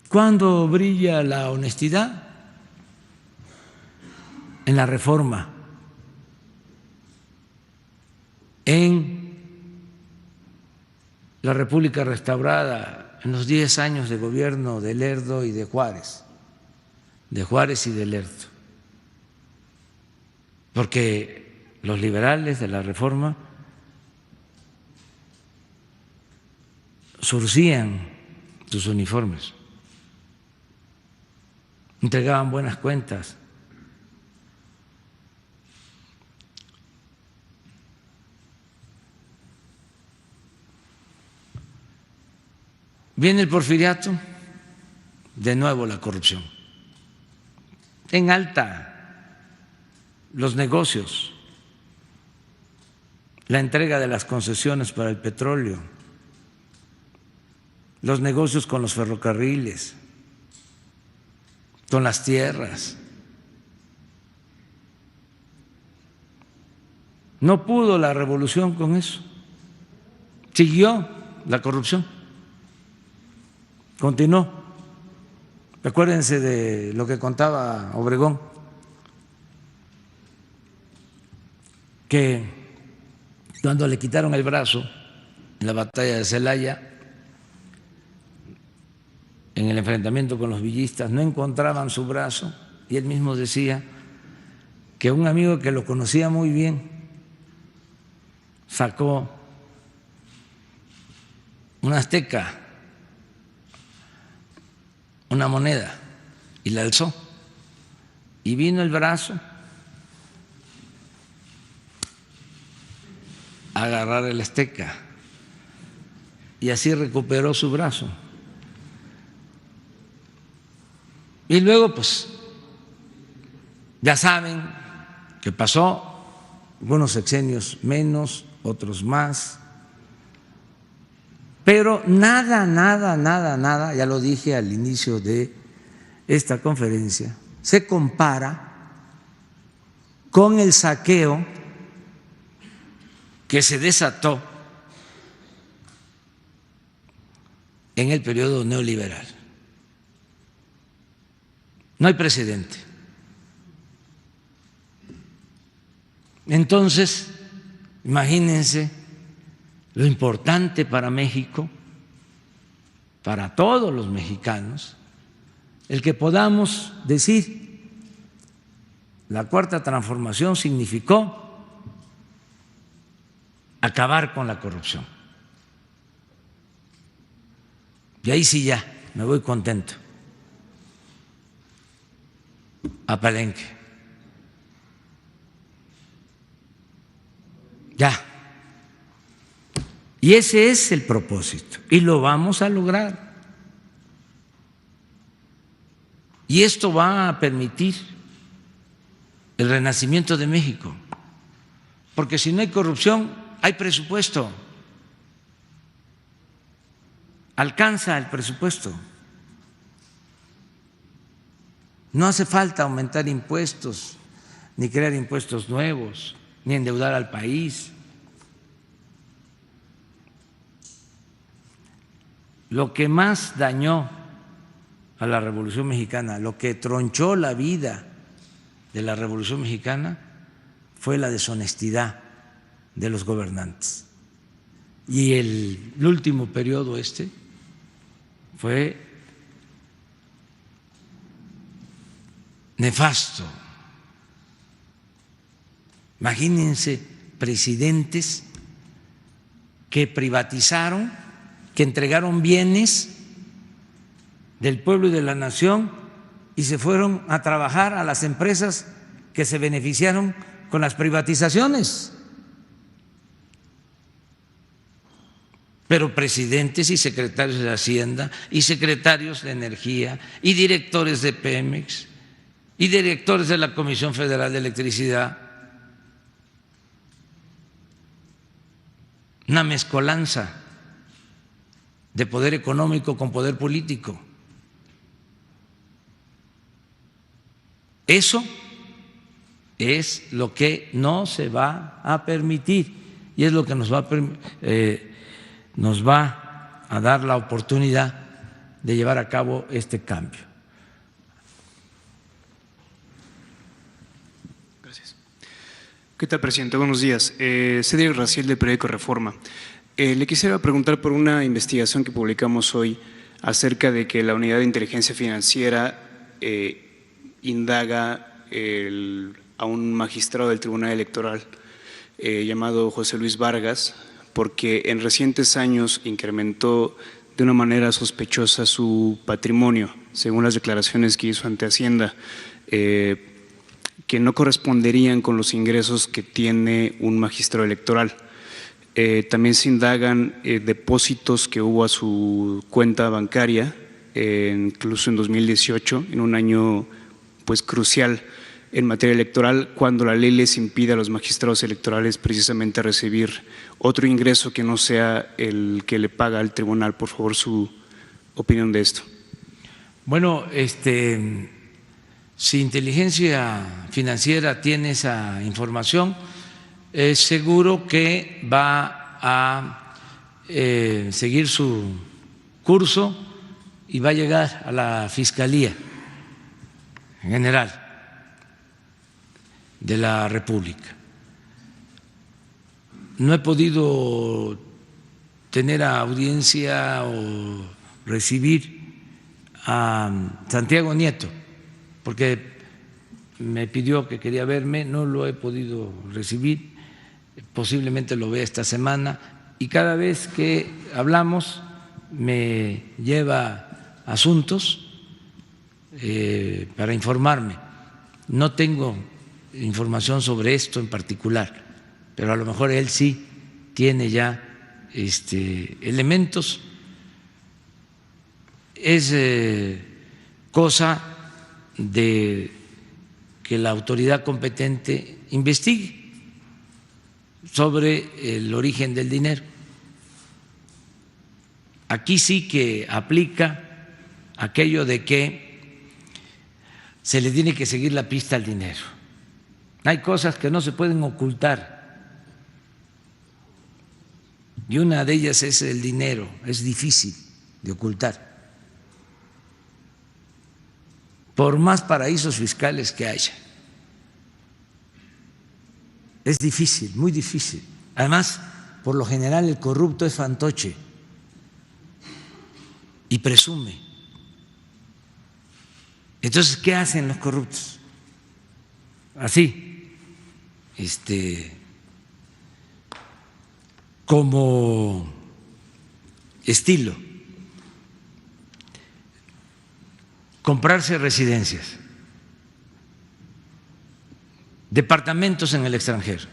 ¿Cuándo brilla la honestidad? En la Reforma, en la República restaurada, en los 10 años de gobierno de Lerdo y de Juárez y de Lerdo. porque los liberales de la Reforma surcían sus uniformes, entregaban buenas cuentas. Viene el porfiriato, de nuevo la corrupción. En alta, los negocios, la entrega de las concesiones para el petróleo, los negocios con los ferrocarriles, con las tierras. No pudo la revolución con eso. Siguió la corrupción. Continuó. Acuérdense de lo que contaba Obregón, que cuando le quitaron el brazo en la batalla de Celaya, en el enfrentamiento con los villistas, no encontraban su brazo, y él mismo decía que un amigo que lo conocía muy bien sacó una azteca, una moneda, y la alzó, y vino el brazo a agarrar el azteca, y así recuperó su brazo. Y luego, pues, ya saben que pasó, algunos sexenios menos, otros más, pero nada, ya lo dije al inicio de esta conferencia, se compara con el saqueo que se desató en el periodo neoliberal. No hay precedente. Entonces, imagínense lo importante para México, para todos los mexicanos, el que podamos decir, la Cuarta Transformación significó acabar con la corrupción. Y ahí sí ya me voy contento a Palenque. Ya. Y ese es el propósito, y lo vamos a lograr. Y esto va a permitir el renacimiento de México, porque si no hay corrupción, hay presupuesto, alcanza el presupuesto. No hace falta aumentar impuestos, ni crear impuestos nuevos, ni endeudar al país. Lo que más dañó a la Revolución Mexicana, lo que tronchó la vida de la Revolución Mexicana, fue la deshonestidad de los gobernantes. Y el último periodo fue nefasto. Imagínense presidentes que privatizaron, que entregaron bienes del pueblo y de la nación y se fueron a trabajar a las empresas que se beneficiaron con las privatizaciones. Pero presidentes y secretarios de Hacienda y secretarios de Energía y directores de Pemex y directores de la Comisión Federal de Electricidad, una mezcolanza de poder económico con poder político. Eso es lo que no se va a permitir y es lo que nos va a dar la oportunidad de llevar a cabo este cambio. Gracias. ¿Qué tal, presidente? Buenos días. Cedric Raciel, del periódico Reforma. Le quisiera preguntar por una investigación que publicamos hoy acerca de que la Unidad de Inteligencia Financiera indaga a un magistrado del Tribunal Electoral llamado José Luis Vargas, porque en recientes años incrementó de una manera sospechosa su patrimonio, según las declaraciones que hizo ante Hacienda, que no corresponderían con los ingresos que tiene un magistrado electoral. También se indagan depósitos que hubo a su cuenta bancaria, incluso en 2018, en un año pues crucial en materia electoral, cuando la ley les impide a los magistrados electorales precisamente recibir otro ingreso que no sea el que le paga al tribunal. Por favor, su opinión de esto. Bueno, si Inteligencia Financiera tiene esa información, es seguro que va a seguir su curso y va a llegar a la Fiscalía General de la República. No he podido tener audiencia o recibir a Santiago Nieto, porque me pidió que quería verme, no lo he podido recibir, posiblemente lo vea esta semana, y cada vez que hablamos me lleva asuntos para informarme. No tengo información sobre esto en particular, pero a lo mejor él sí tiene ya elementos. Es cosa de que la autoridad competente investigue sobre el origen del dinero. Aquí sí que aplica aquello de que se le tiene que seguir la pista al dinero. Hay cosas que no se pueden ocultar y una de ellas es el dinero, es difícil de ocultar. Por más paraísos fiscales que haya, es difícil, muy difícil. Además, por lo general el corrupto es fantoche y presume. Entonces, ¿qué hacen los corruptos? Así, como estilo, comprarse residencias, departamentos en el extranjero,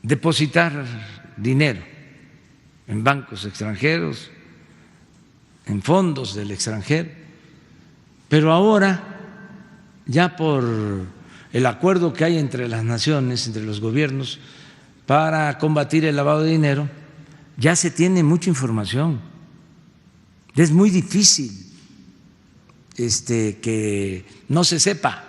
depositar dinero en bancos extranjeros, en fondos del extranjero, pero ahora, ya por el acuerdo que hay entre las naciones, entre los gobiernos, para combatir el lavado de dinero, ya se tiene mucha información. Es muy difícil que no se sepa.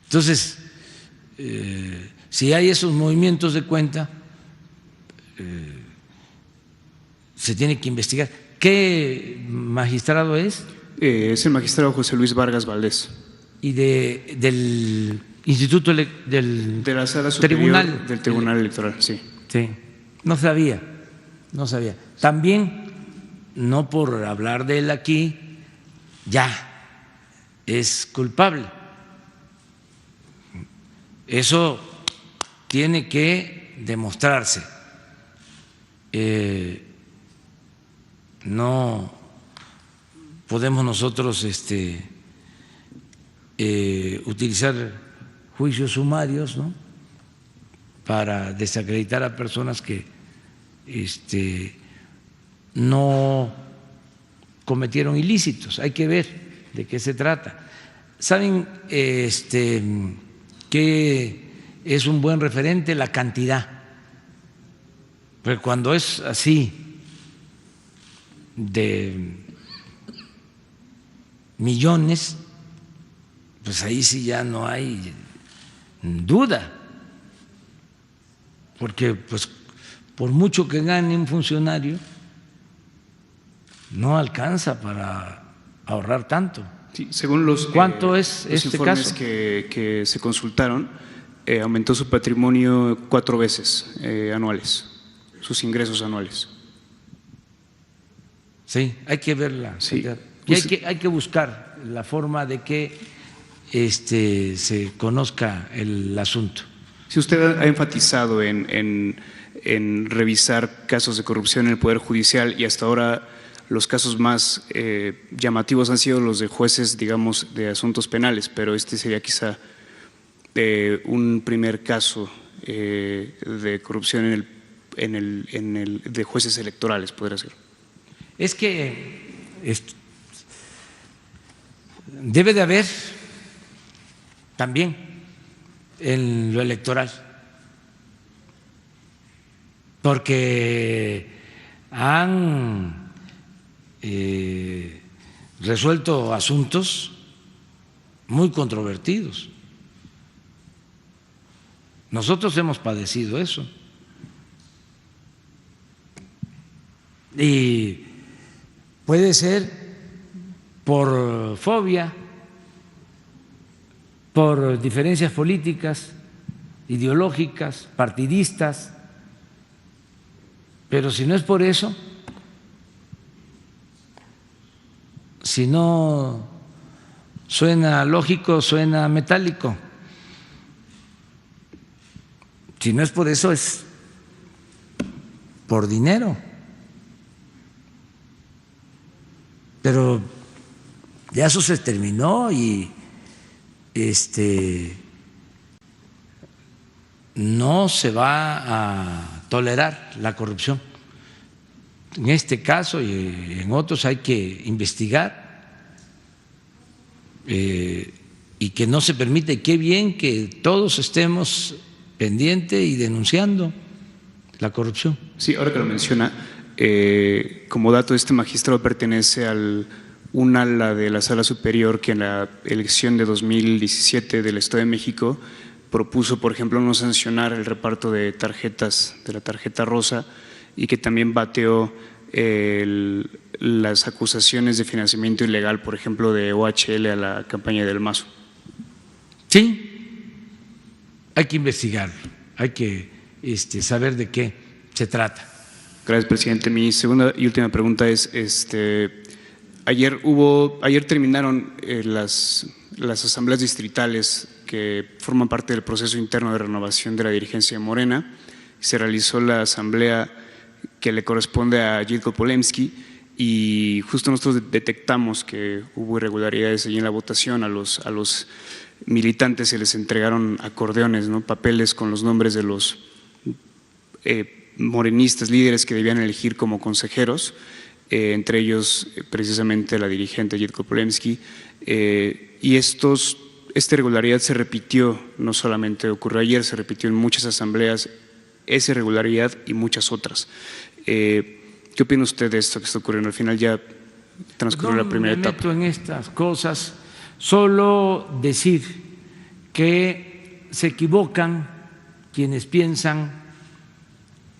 Entonces, si hay esos movimientos de cuenta, se tiene que investigar. ¿Qué magistrado es? Es el magistrado José Luis Vargas Valdés. Y del Instituto de la Sala Superior del Tribunal Electoral, sí. Sí, no sabía. También, no por hablar de él aquí, ya es culpable. Eso tiene que demostrarse. No podemos nosotros utilizar juicios sumarios, ¿no?, para desacreditar a personas que no cometieron ilícitos. Hay que ver de qué se trata. ¿Saben qué es un buen referente? La cantidad. Pero cuando es así de millones, pues ahí sí ya no hay duda, porque pues por mucho que gane un funcionario no alcanza para ahorrar tanto. Sí, según los ¿Cuánto es los este informes caso? que se consultaron, aumentó su patrimonio 4 veces anuales. sus ingresos anuales. Sí, hay que verla. Sí. Y hay que buscar la forma de que se conozca el asunto. Si usted ha enfatizado en revisar casos de corrupción en el Poder Judicial y hasta ahora los casos más llamativos han sido los de jueces, digamos, de asuntos penales, pero este sería quizá un primer caso de corrupción de jueces electorales, podría ser. Es que debe de haber también en lo electoral, porque han resuelto asuntos muy controvertidos. Nosotros hemos padecido eso. Y puede ser por fobia, por diferencias políticas, ideológicas, partidistas, pero si no es por eso, si no suena lógico, suena metálico. Si no es por eso, es por dinero. Pero ya eso se terminó y no se va a tolerar la corrupción. En este caso y en otros hay que investigar y que no se permite. Y qué bien que todos estemos pendientes y denunciando la corrupción. Sí, ahora que lo menciona, como dato, este magistrado pertenece al un ala de la Sala Superior que en la elección de 2017 del Estado de México propuso, por ejemplo, no sancionar el reparto de tarjetas, de la tarjeta rosa, y que también bateó las acusaciones de financiamiento ilegal, por ejemplo, de OHL a la campaña del Mazo. Sí, hay que investigar, hay que saber de qué se trata. Gracias, presidente. Mi segunda y última pregunta es, ayer terminaron las asambleas distritales que forman parte del proceso interno de renovación de la dirigencia de Morena. Se realizó la asamblea que le corresponde a Jitko Polemski y justo nosotros detectamos que hubo irregularidades allí en la votación. A los militantes se les entregaron acordeones, ¿no?, papeles con los nombres de los morenistas líderes que debían elegir como consejeros, entre ellos precisamente la dirigente Jitko Polemski, y esta irregularidad se repitió, no solamente ocurrió ayer, se repitió en muchas asambleas, esa irregularidad y muchas otras. ¿Qué opina usted de esto que está ocurriendo? Al final ya transcurrió la primera etapa. No me meto en estas cosas, solo decir que se equivocan quienes piensan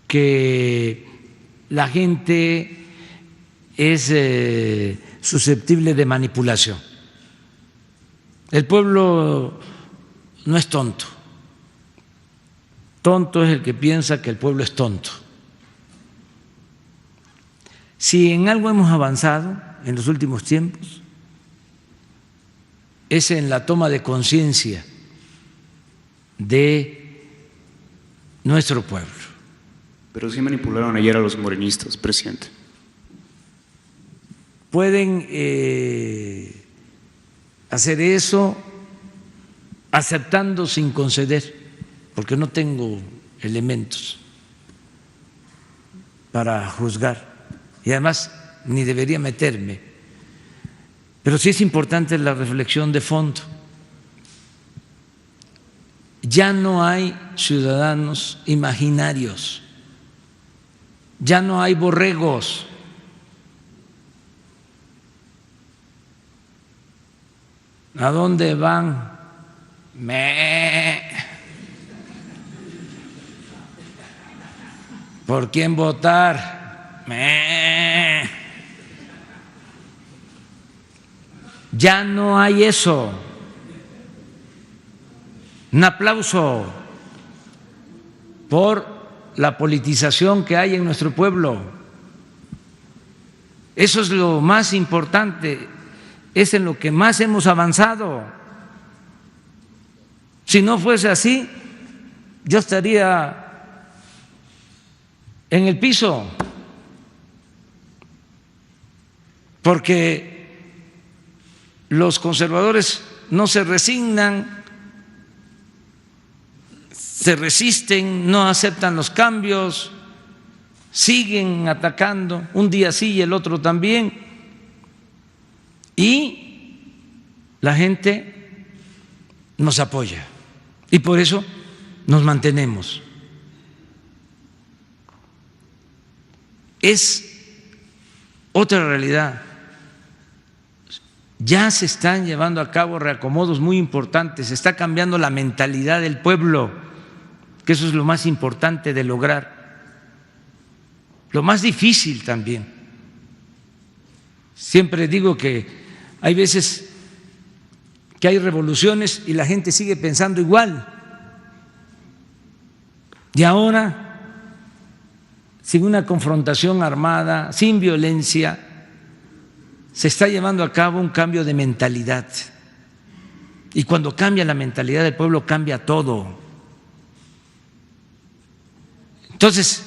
que la gente es susceptible de manipulación. El pueblo no es tonto. Tonto es el que piensa que el pueblo es tonto. Si en algo hemos avanzado en los últimos tiempos, es en la toma de conciencia de nuestro pueblo. Pero sí manipularon ayer a los morenistas, presidente. Pueden hacer eso aceptando sin conceder, porque no tengo elementos para juzgar y además ni debería meterme. Pero sí es importante la reflexión de fondo. Ya no hay ciudadanos imaginarios, ya no hay borregos. ¿A dónde van? ¿Por quién votar? Ya no hay eso. Un aplauso por la politización que hay en nuestro pueblo. Eso es lo más importante, es en lo que más hemos avanzado. Si no fuese así, yo estaría en el piso, porque los conservadores no se resignan, se resisten, no aceptan los cambios, siguen atacando, un día sí y el otro también, y la gente nos apoya y por eso nos mantenemos. Es otra realidad. Ya se están llevando a cabo reacomodos muy importantes, se está cambiando la mentalidad del pueblo, que eso es lo más importante de lograr, lo más difícil también. Siempre digo que hay veces que hay revoluciones y la gente sigue pensando igual. Y ahora, sin una confrontación armada, sin violencia, se está llevando a cabo un cambio de mentalidad. Y cuando cambia la mentalidad del pueblo, cambia todo. Entonces,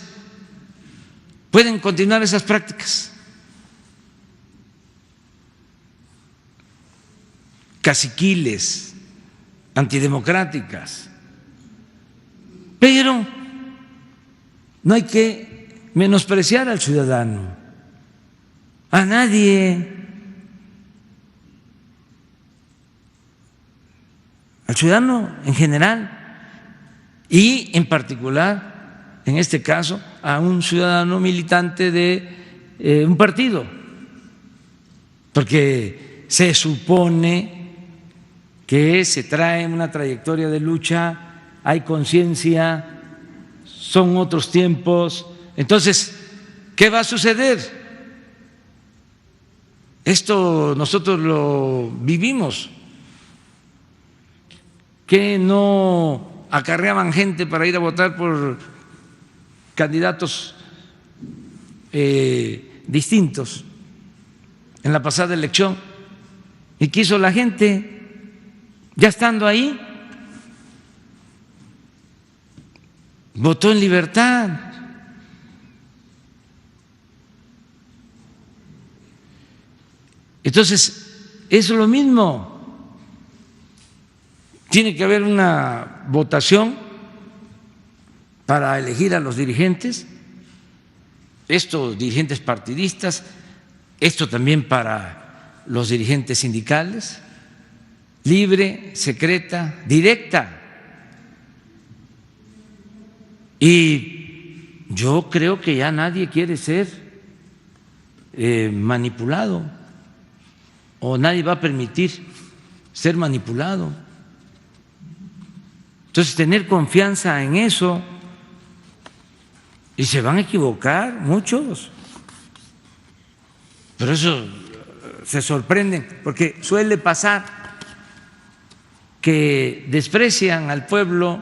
pueden continuar esas prácticas caciquiles, antidemocráticas, pero no hay que menospreciar al ciudadano, a nadie, al ciudadano en general y en particular, en este caso, a un ciudadano militante de un partido, porque se supone que se trae una trayectoria de lucha, hay conciencia, son otros tiempos. Entonces, ¿qué va a suceder? Esto nosotros lo vivimos, que no acarreaban gente para ir a votar por candidatos distintos en la pasada elección. ¿Y qué hizo la gente? Ya estando ahí, votó en libertad. Entonces, es lo mismo. Tiene que haber una votación para elegir a los dirigentes, estos dirigentes partidistas, esto también para los dirigentes sindicales, libre, secreta, directa. Y yo creo que ya nadie quiere ser manipulado o nadie va a permitir ser manipulado. Entonces, tener confianza en eso, y se van a equivocar muchos, pero eso se sorprenden, porque suele pasar que desprecian al pueblo,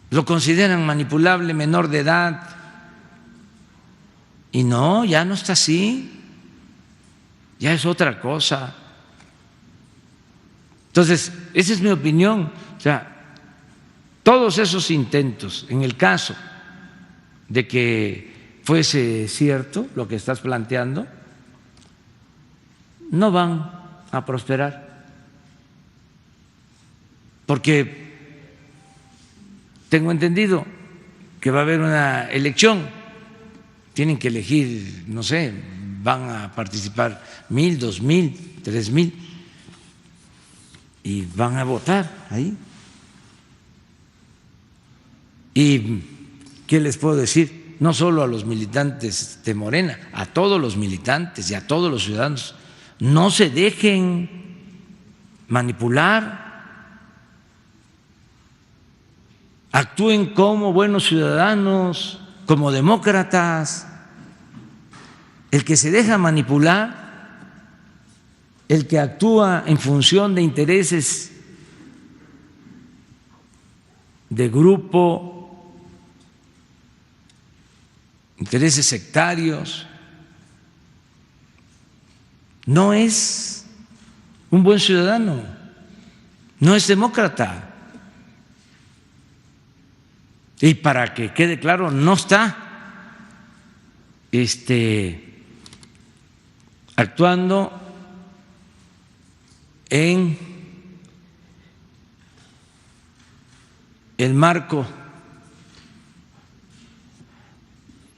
lo consideran manipulable, menor de edad, y no, ya no está así, ya es otra cosa. Entonces, esa es mi opinión. O sea, todos esos intentos, en el caso de que fuese cierto lo que estás planteando, no van a prosperar, porque tengo entendido que va a haber una elección, tienen que elegir, no sé, van a participar 1,000, 2,000, 3,000 y van a votar ahí. ¿Y qué les puedo decir? No solo a los militantes de Morena, a todos los militantes y a todos los ciudadanos, no se dejen manipular. Actúen como buenos ciudadanos, como demócratas. El que se deja manipular, el que actúa en función de intereses de grupo intereses sectarios. No es un buen ciudadano, no es demócrata. Y para que quede claro, no está actuando en el marco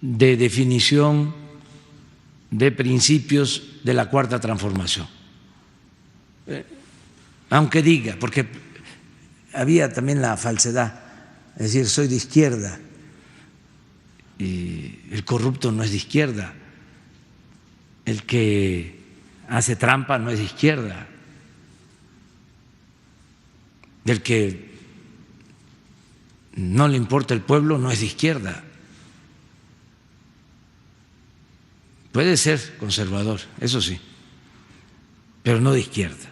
de definición de principios de la Cuarta Transformación. Aunque diga, porque había también la falsedad, es decir, soy de izquierda, y el corrupto no es de izquierda, el que hace trampa no es de izquierda, el que no le importa el pueblo no es de izquierda. Puede ser conservador, eso sí, pero no de izquierda.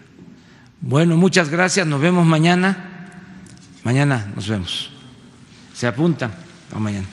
Bueno, muchas gracias, nos vemos mañana. Mañana nos vemos. ¿Se apuntan? O mañana.